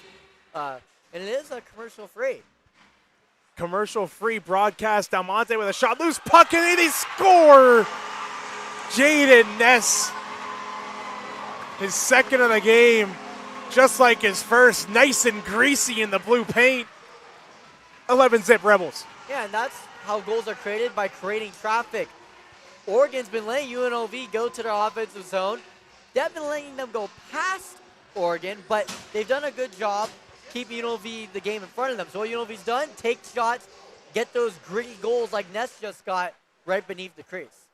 And it is a commercial-free. Commercial-free broadcast. Dalmonte with a shot. Loose puck, and they score! Jaden Ness. His second of the game. Just like his first. Nice and greasy in the blue paint. 11-zip Rebels. Yeah, and that's how goals are created, by creating traffic. Oregon's been letting UNLV go to their offensive zone. They've been letting them go past Oregon, but they've done a good job keeping UNLV the game in front of them. So what UNLV's done, take shots, get those gritty goals like Ness just got, right beneath the crease.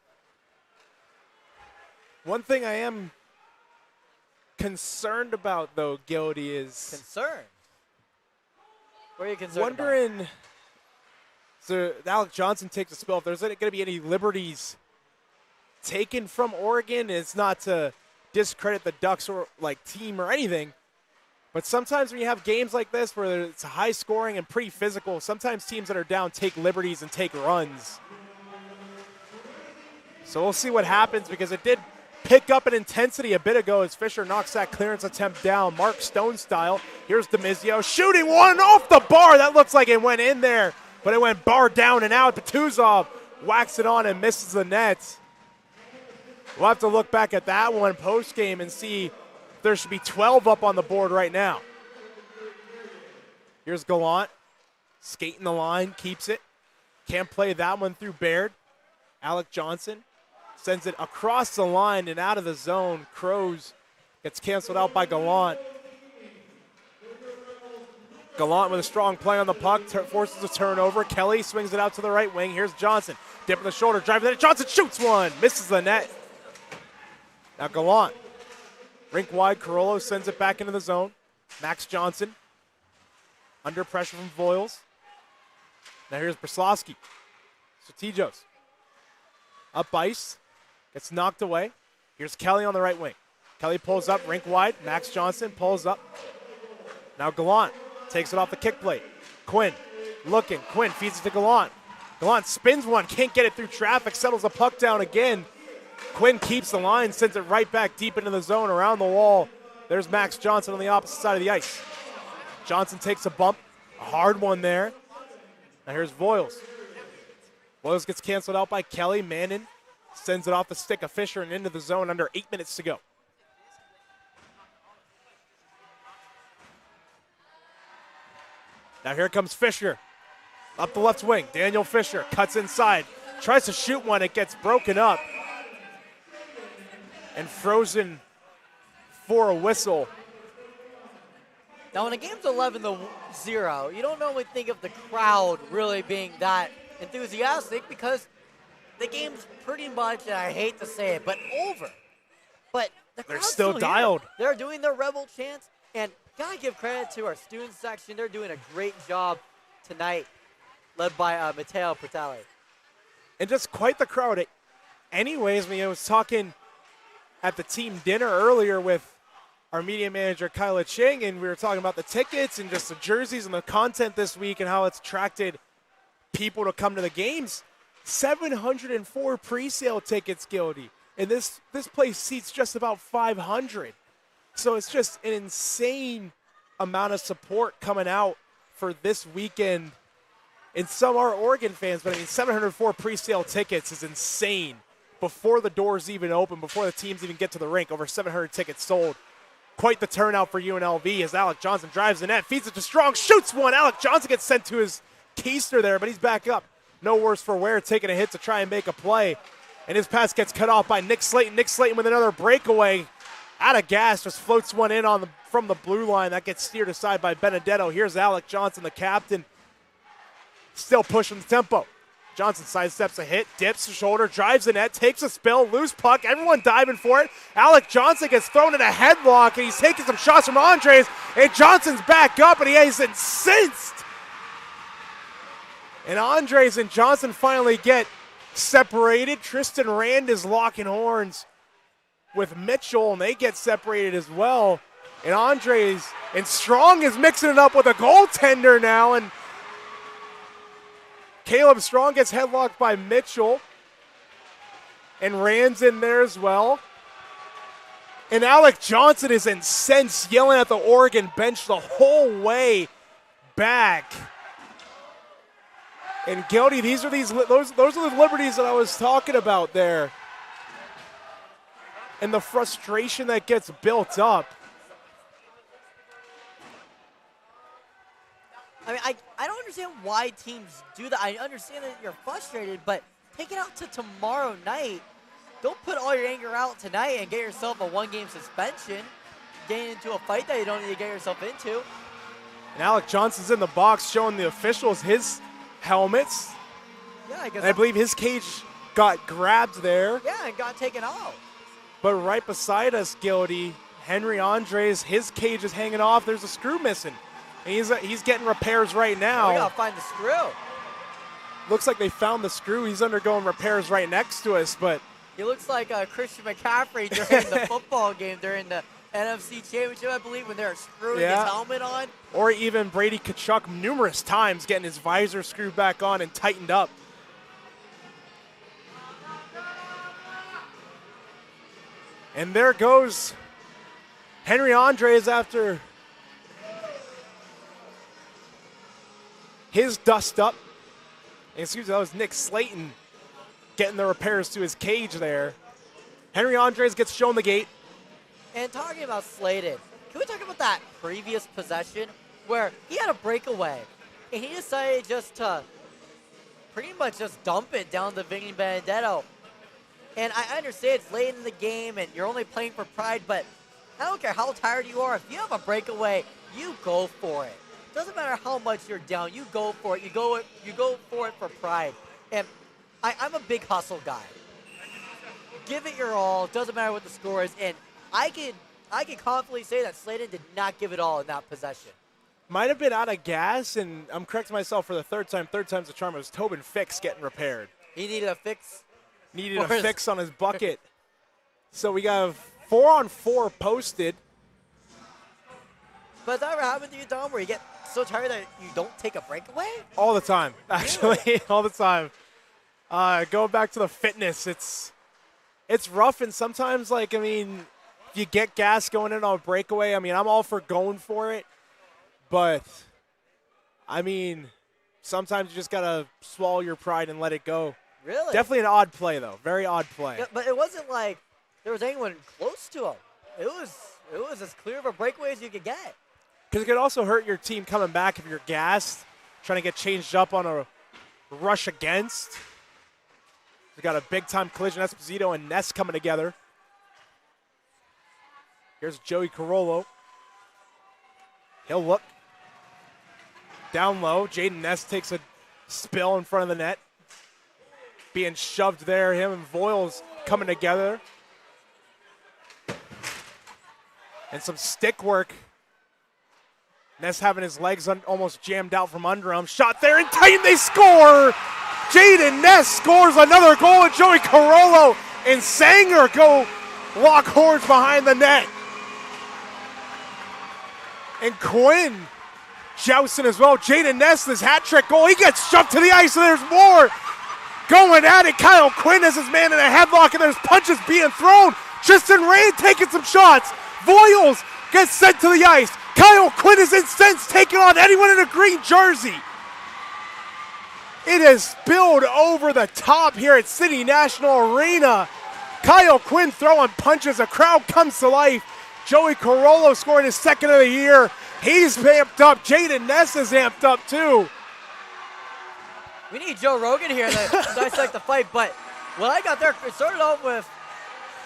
One thing I am concerned about, though, Gildy, is Concerned? What are you concerned wondering, so Alec Johnson takes a spill. If there's going to be any liberties taken from Oregon, it's not to discredit the Ducks or like team or anything, but sometimes when you have games like this where it's high scoring and pretty physical, sometimes teams that are down take liberties and take runs. So we'll see what happens, because it did pick up in intensity a bit ago as Fisher knocks that clearance attempt down, Mark Stone style. Here's DeMizio shooting one off the bar. That looks like it went in there, but it went bar down and out. Batuzov whacks it on and misses the net. We'll have to look back at that one post-game and see if there should be 12 up on the board right now. Here's Gallant, skating the line, keeps it. Can't play that one through Baird. Alec Johnson sends it across the line and out of the zone. Crows gets canceled out by Gallant. Gallant with a strong play on the puck, forces a turnover. Kelly swings it out to the right wing. Here's Johnson, dipping the shoulder, driving the net. Johnson shoots one, misses the net. Now Gallant, rink wide, Carollo sends it back into the zone. Max Johnson, under pressure from Voiles. Now here's Brslowski. Strategos, up ice, gets knocked away. Here's Kelly on the right wing. Kelly pulls up, rink wide. Max Johnson pulls up. Now Gallant takes it off the kick plate. Quinn looking, Quinn feeds it to Gallant. Gallant spins one, can't get it through traffic, settles the puck down again. Quinn keeps the line, sends it right back deep into the zone, around the wall. There's Max Johnson on the opposite side of the ice. Johnson takes a bump, a hard one there. Now here's Voiles. Voiles gets canceled out by Kelly. Mannon sends it off the stick of Fisher and into the zone under 8 minutes to go. Now here comes Fisher. Up the left wing, Daniel Fisher cuts inside. Tries to shoot one, it gets broken up. And frozen for a whistle. Now, when a game's 11-0, you don't normally think of the crowd really being that enthusiastic, because the game's pretty much, and I hate to say it, but over. But the They're crowd's still here. dialed. They're doing their Rebel chants, and gotta give credit to our student section. They're doing a great job tonight, led by Matteo Pretali. And just quite the crowd. Anyways, I was talking at the team dinner earlier with our media manager, Kyla Ching, and we were talking about the tickets and just the jerseys and the content this week and how it's attracted people to come to the games. 704 pre-sale tickets, Gildy. And this place seats just about 500. So it's just an insane amount of support coming out for this weekend. And some are Oregon fans, but 704 pre-sale tickets is insane. Before the doors even open, before the teams even get to the rink, over 700 tickets sold. Quite the turnout for UNLV as Alec Johnson drives the net, feeds it to Strong, shoots one. Alec Johnson gets sent to his keister there, but he's back up. No worse for wear, taking a hit to try and make a play. And his pass gets cut off by Nick Slayton. Nick Slayton with another breakaway. Out of gas, just floats one in from the blue line. That gets steered aside by Benedetto. Here's Alec Johnson, the captain, still pushing the tempo. Johnson sidesteps a hit, dips the shoulder, drives the net, takes a spill, loose puck, everyone diving for it. Alec Johnson gets thrown in a headlock, and he's taking some shots from Andres, and Johnson's back up, and he is incensed. And Andres and Johnson finally get separated. Tristan Rand is locking horns with Mitchell, and they get separated as well. And Andres and Strong is mixing it up with a goaltender now, and Caleb Strong gets headlocked by Mitchell, and Rand's in there as well. And Alec Johnson is incensed, yelling at the Oregon bench the whole way back. And Gildy, those are the liberties that I was talking about there. And the frustration that gets built up. I mean, I don't understand why teams do that. I understand that you're frustrated, but take it out to tomorrow night. Don't put all your anger out tonight and get yourself a one-game suspension, getting into a fight that you don't need to get yourself into. And Alec Johnson's in the box showing the officials his helmets. Yeah, I guess. And I believe his cage got grabbed there. Yeah, and got taken out. But right beside us, Gildy, Henry Andres, his cage is hanging off. There's a screw missing. And he's getting repairs right now. We got to find the screw. Looks like they found the screw. He's undergoing repairs right next to us, but he looks like Christian McCaffrey during the football game during the NFC Championship, I believe, when they're screwing his helmet on. Or even Brady Kachuk numerous times getting his visor screwed back on and tightened up. And there goes Henry Andres after his dust up. Excuse me, that was Nick Slayton getting the repairs to his cage there. Henry Andres gets shown the gate. And talking about Slayton, can we talk about that previous possession where he had a breakaway and he decided just to pretty much just dump it down to Vinny Benedetto? And I understand it's late in the game and you're only playing for pride, but I don't care how tired you are. If you have a breakaway, you go for it. Doesn't matter how much you're down, you go for it. You go for it for pride. And I'm a big hustle guy. Give it your all. Doesn't matter what the score is. And I can confidently say that Slayton did not give it all in that possession. Might have been out of gas, and I'm correcting myself for the third time. Third time's the charm. It was Tobin Fix getting repaired. He needed a fix. Needed a fix on his bucket. So we got 4-on-4 posted. But has that ever happened to you, Dom, where you get so tired that you don't take a breakaway? All the time, actually. All the time. Going back to the fitness, it's rough, and sometimes, like, I mean, if you get gas going in on a breakaway, I mean, I'm all for going for it. But, I mean, sometimes you just got to swallow your pride and let it go. Really? Definitely an odd play, though. Very odd play. Yeah, but it wasn't like there was anyone close to him. It was as clear of a breakaway as you could get. Because it could also hurt your team coming back if you're gassed, trying to get changed up on a rush against. We got a big-time collision. Esposito and Ness coming together. Here's Joey Carollo. He'll look. Down low. Jaden Ness takes a spill in front of the net. Being shoved there. Him and Voiles coming together. And some stick work. Ness having his legs almost jammed out from under him. Shot there, and Titan, they score! Jaden Ness scores another goal, and Joey Carollo and Sanger go lock horns behind the net. And Quinn jousting as well. Jaden Ness, this hat trick goal, he gets shoved to the ice, and there's more. Going at it, Kyle Quinn has his man in a headlock, and there's punches being thrown. Tristan Rand taking some shots. Voiles gets sent to the ice. Kyle Quinn is incensed, taking on anyone in a green jersey. It has spilled over the top here at City National Arena. Kyle Quinn throwing punches. A crowd comes to life. Joey Carollo scoring his second of the year. He's amped up. Jaden Ness is amped up too. We need Joe Rogan here to dissect the fight, but what I got there, it started off with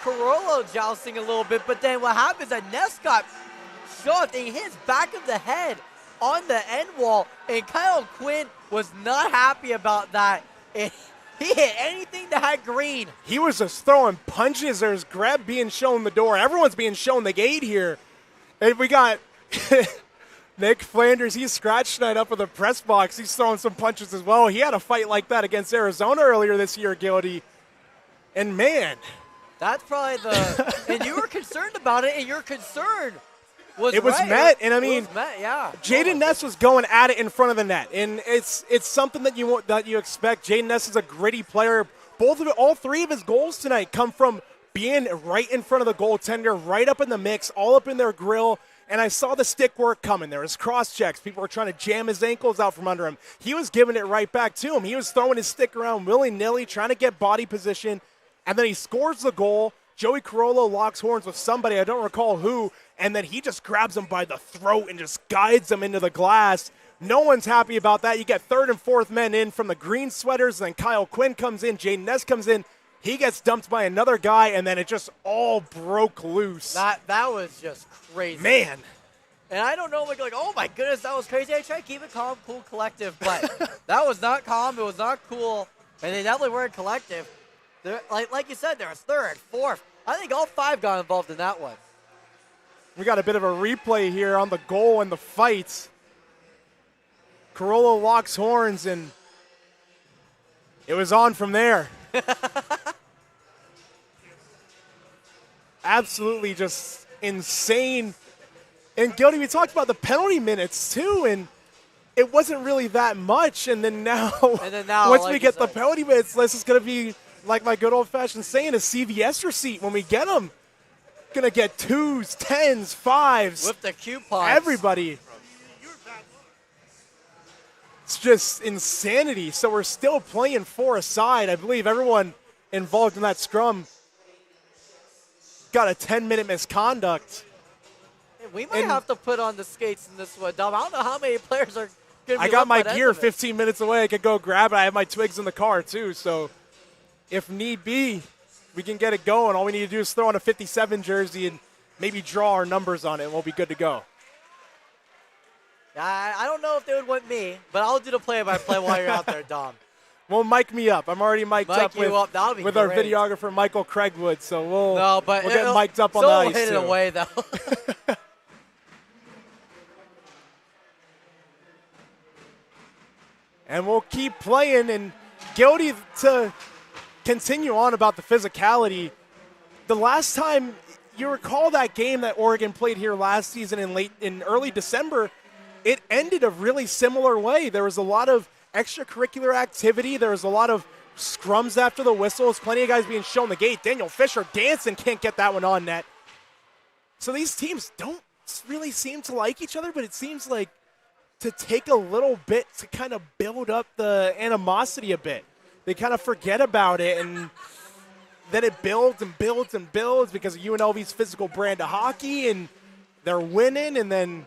Carollo jousting a little bit, but then what happens is that Ness got shoved and he hits back of the head on the end wall, and Kyle Quinn was not happy about that. And he hit anything that had green. He was just throwing punches. There's Greb being shown the door. Everyone's being shown the gate here. And we got Nick Flanders. He's scratched tonight up in the press box. He's throwing some punches as well. He had a fight like that against Arizona earlier this year, Gildy. And man, that's probably the – and you were concerned about it, and your concern was it was right. met, and I mean, it was met, yeah. Jaden Ness was going at it in front of the net, and it's something that you expect. Jaden Ness is a gritty player. All three of his goals tonight come from being right in front of the goaltender, right up in the mix, all up in their grill. And I saw the stick work coming. There was cross checks. People were trying to jam his ankles out from under him. He was giving it right back to him. He was throwing his stick around willy-nilly, trying to get body position, and then he scores the goal. Joey Carollo locks horns with somebody, I don't recall who, and then he just grabs him by the throat and just guides him into the glass. No one's happy about that. You get third and fourth men in from the green sweaters, and then Kyle Quinn comes in, Jaden Ness comes in. He gets dumped by another guy, and then it just all broke loose. That was just crazy. Man. And I don't know, like, oh my goodness, that was crazy. I try to keep it calm, cool, collective, but that was not calm. It was not cool, and they definitely weren't collective. Like you said, there was third, fourth. I think all 5 got involved in that one. We got a bit of a replay here on the goal and the fight. Carollo locks horns, and it was on from there. Absolutely just insane. And Gildy, we talked about the penalty minutes too, and it wasn't really that much. And then now, once we get the penalty minutes, this is going to be like my good old-fashioned saying, a CVS receipt when we get them. Going to get 2s, 10s, 5s. With the coupons. Everybody. It's just insanity. So we're still playing 4 aside. I believe everyone involved in that scrum got a 10-minute misconduct. We might have to put on the skates in this one, Dom. I don't know how many players are going to be I got my left by the gear end of it. 15 minutes away. I could go grab it. I have my twigs in the car, too. So if need be, we can get it going. All we need to do is throw on a 57 jersey and maybe draw our numbers on it, and we'll be good to go. I don't know if they would want me, but I'll do the play-by-play while you're out there, Dom. Well, mic me up. I'm already mic'd up with our videographer, Michael Craigwood. So we'll get mic'd up on the ice, hit it away, though. And we'll keep playing. And Gildy, to continue on about the physicality, the last time you recall that game that Oregon played here last season in early December, it ended a really similar way. There was a lot of extracurricular activity. There was a lot of scrums after the whistles, plenty of guys being shown the gate. Daniel Fisher dancing, can't get that one on net. So these teams don't really seem to like each other, but it seems like to take a little bit to kind of build up the animosity a bit. They kind of forget about it, and then it builds and builds and builds because of UNLV's physical brand of hockey, and they're winning, and then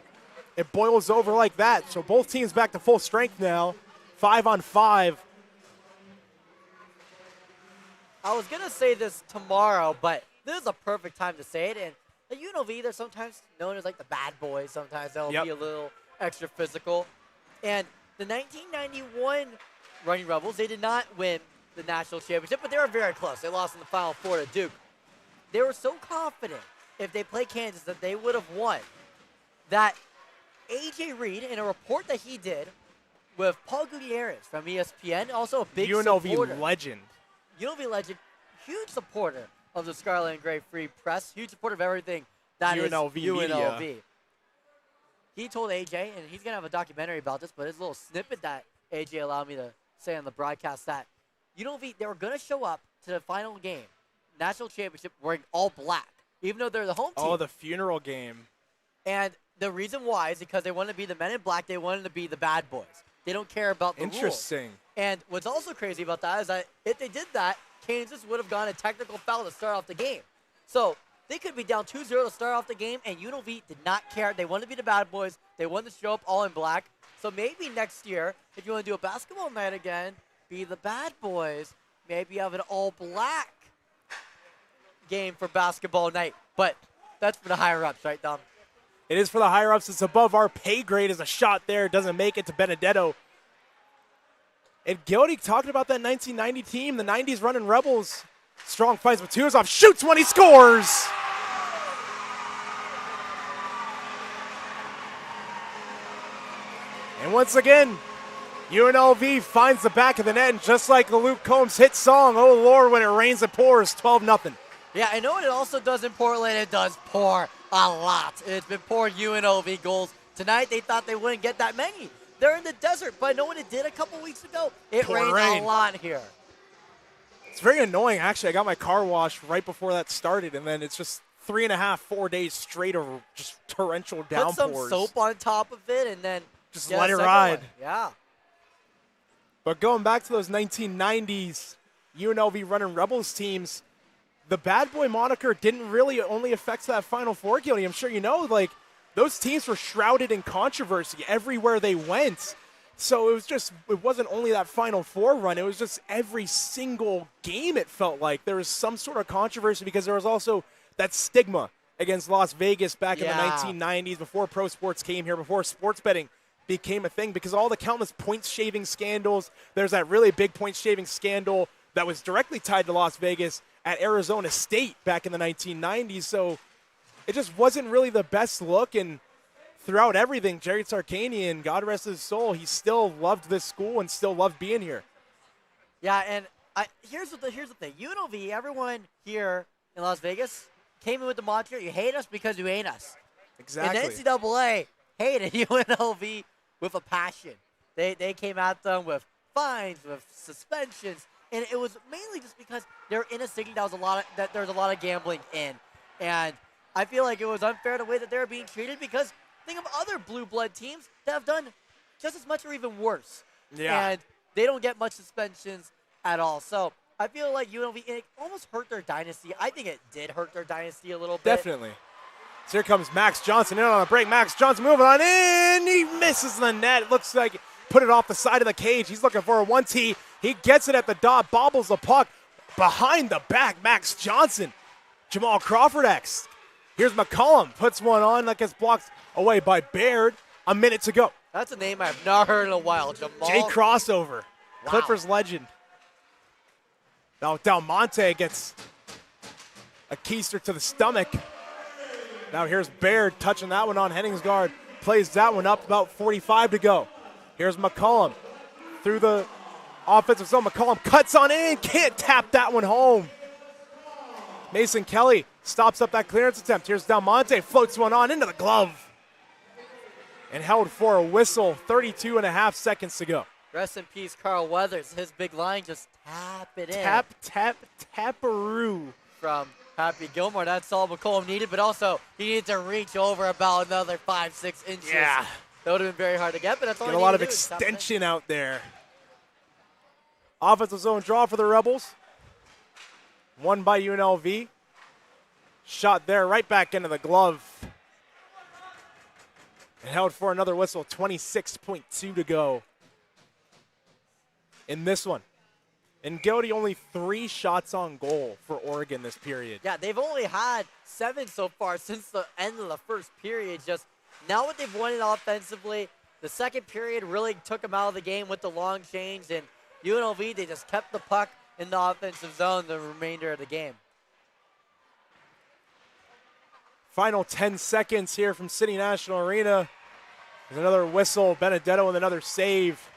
it boils over like that. So both teams back to full strength now, 5-on-5. I was going to say this tomorrow, but this is a perfect time to say it. And the UNLV, they're sometimes known as like the bad boys. Sometimes they'll be a little extra physical. And the 1991 Running Rebels, they did not win the national championship, but they were very close. They lost in the Final Four to Duke. They were so confident if they played Kansas that they would have won that A.J. Reed, in a report that he did with Paul Gutierrez from ESPN, also a big supporter. legend. UNLV legend, huge supporter of the Scarlet and Gray Free Press, huge supporter of everything that UNLV is UNLV. media. He told AJ, and he's going to have a documentary about this, but his little snippet that AJ allowed me to say on the broadcast that UNLV, they were going to show up to the final game, national championship, wearing all black, even though they're the home team. Oh, the funeral game. And the reason why is because they wanted to be the men in black. They wanted to be the bad boys. They don't care about the Interesting. rules. And what's also crazy about that is that if they did that, Kansas would have gone a technical foul to start off the game. So they could be down 2-0 to start off the game, and UNLV did not care. They wanted to be the bad boys. They wanted to show up all in black. So maybe next year, if you want to do a basketball night again, be the bad boys. Maybe you have an all-black game for basketball night. But that's for the higher-ups, right, Dom? It is for the higher-ups. It's above our pay grade as a shot there. Doesn't make it to Benedetto. And Gildy talking about that 1990 team, the 90s running Rebels. Strong fights with Tuzov. Shoots when he scores! And once again, UNLV finds the back of the net, and just like the Luke Combs hit song, oh Lord, when it rains it pours, 12-0. Yeah, I know what it also does in Portland. It does pour a lot. It's been pouring UNLV goals. Tonight, they thought they wouldn't get that many. They're in the desert, but I know what it did a couple weeks ago? It rained a lot here. It's very annoying, actually. I got my car washed right before that started, and then it's just 3.5, 4 days straight of just torrential downpours. Put some soap on top of it, and then just let it ride. Yeah. But going back to those 1990s UNLV running Rebels teams, the bad boy moniker didn't really only affect that Final Four, Gildy. I'm sure you know, like, those teams were shrouded in controversy everywhere they went. So it wasn't only that Final Four run, it was just every single game it felt like. There was some sort of controversy because there was also that stigma against Las Vegas back in the 1990s, before pro sports came here, before sports betting became a thing, because all the countless point-shaving scandals. There's that really big point-shaving scandal that was directly tied to Las Vegas at Arizona State back in the 1990s. So it just wasn't really the best look. And throughout everything, Jerry Tarkanian, God rest his soul, he still loved this school and still loved being here. Yeah, and here's the thing. UNLV, everyone here in Las Vegas came in with the mantra, you hate us because you ain't us. Exactly. And NCAA hated UNLV with a passion. They came at them with fines, with suspensions, and it was mainly just because they're in a city there's a lot of gambling in. And I feel like it was unfair the way that they're being treated, because think of other blue blood teams that have done just as much or even worse. Yeah. And they don't get much suspensions at all. So I feel like UNLV, it almost hurt their dynasty. I think it did hurt their dynasty a little bit. Definitely. So here comes Max Johnson in on a break. Max Johnson moving on in. He misses the net. Looks like put it off the side of the cage. He's looking for a 1-T. He gets it at the dot, bobbles the puck. Behind the back, Max Johnson. Jamal Crawford X. Here's McCollum. Puts one on that gets blocked away by Baird. A minute to go. That's a name I've not heard in a while. Jamal. Jay Crossover. Wow. Clippers legend. Now Del Monte gets a keister to the stomach. Now here's Baird touching that one on Henningsgaard. Plays that one up, about 45 to go. Here's McCollum through the offensive zone. McCollum cuts on in, can't tap that one home. Mason Kelly stops up that clearance attempt. Here's Del Monte, floats one on into the glove. And held for a whistle, 32 and a half seconds to go. Rest in peace, Carl Weathers. His big line, just tap it in. Tap, tap, taparoo. From Happy Gilmore. That's all McCollum needed, but also he needed to reach over about another 5-6 inches. Yeah. That would have been very hard to get, but that's all Get he a lot of needed to do, extension out there. Offensive zone draw for the Rebels. Won by UNLV. Shot there, right back into the glove. And held for another whistle, 26.2 to go in this one. And Gildy only 3 shots on goal for Oregon this period. Yeah, they've only had 7 so far since the end of the first period. Just now what they've won it offensively, the second period really took them out of the game with the long change, and UNLV, they just kept the puck in the offensive zone the remainder of the game. Final 10 seconds here from City National Arena. There's another whistle, Benedetto with another save.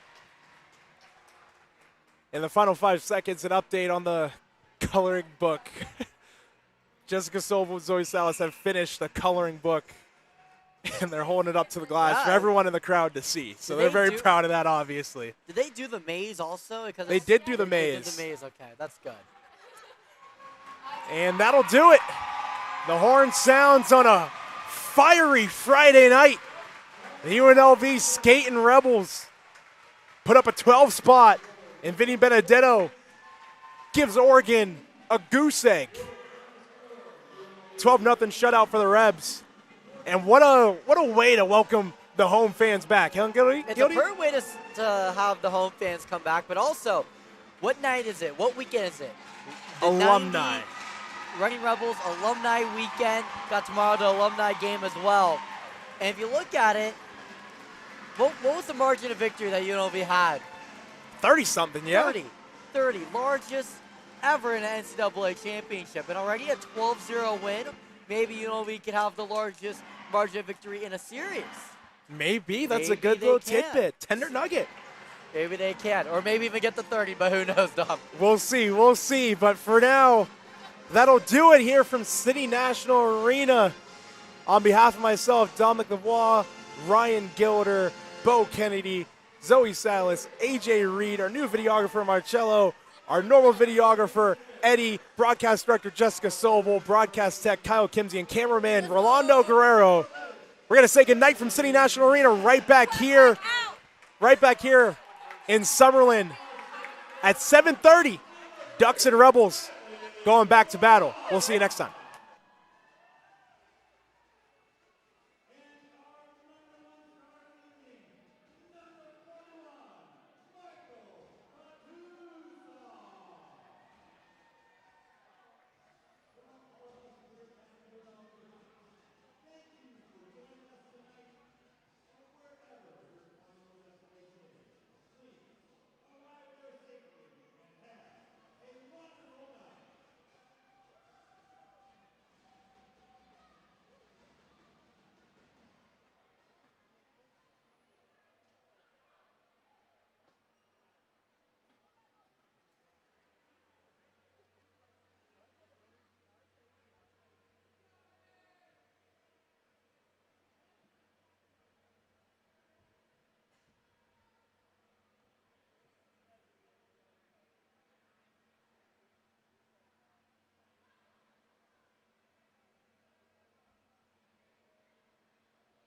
In the final 5 seconds, an update on the coloring book. Jessica Sobel and Zoe Salas have finished the coloring book, and they're holding it up to the glass for everyone in the crowd to see. So they're very proud of that, obviously. Did they do the maze also? Because they did do the maze. They did the maze, okay, that's good. And that'll do it. The horn sounds on a fiery Friday night. The UNLV skating Rebels put up a 12 spot, and Vinny Benedetto gives Oregon a goose egg. 12-0 shutout for the Rebs. And what a way to welcome the home fans back, huh, Gildy? It's a perfect way to have the home fans come back, but also, what night is it? What weekend is it? The Alumni. Running Rebels Alumni Weekend. Got tomorrow the alumni game as well. And if you look at it, what was the margin of victory that UNLV had? 30-something, yeah. 30. Largest ever in an NCAA championship. And already a 12-0 win. Maybe UNLV could have the largest margin of victory in a series. Maybe. That's Maybe a good they little can. tidbit. Tender nugget. Maybe they can. Or maybe even get the 30, but who knows, Dom? We'll see. But for now, that'll do it here from City National Arena. On behalf of myself, Dominic Lavoie, Ryan Gilder, Bo Kennedy, Zoe Salas, AJ Reed, our new videographer, Marcello, our normal videographer, Eddie, broadcast director, Jessica Sobel, broadcast tech, Kyle Kimsey, and cameraman, Rolando Guerrero. We're going to say goodnight from City National Arena right back here in Summerlin at 7:30. Ducks and Rebels going back to battle. We'll see you next time.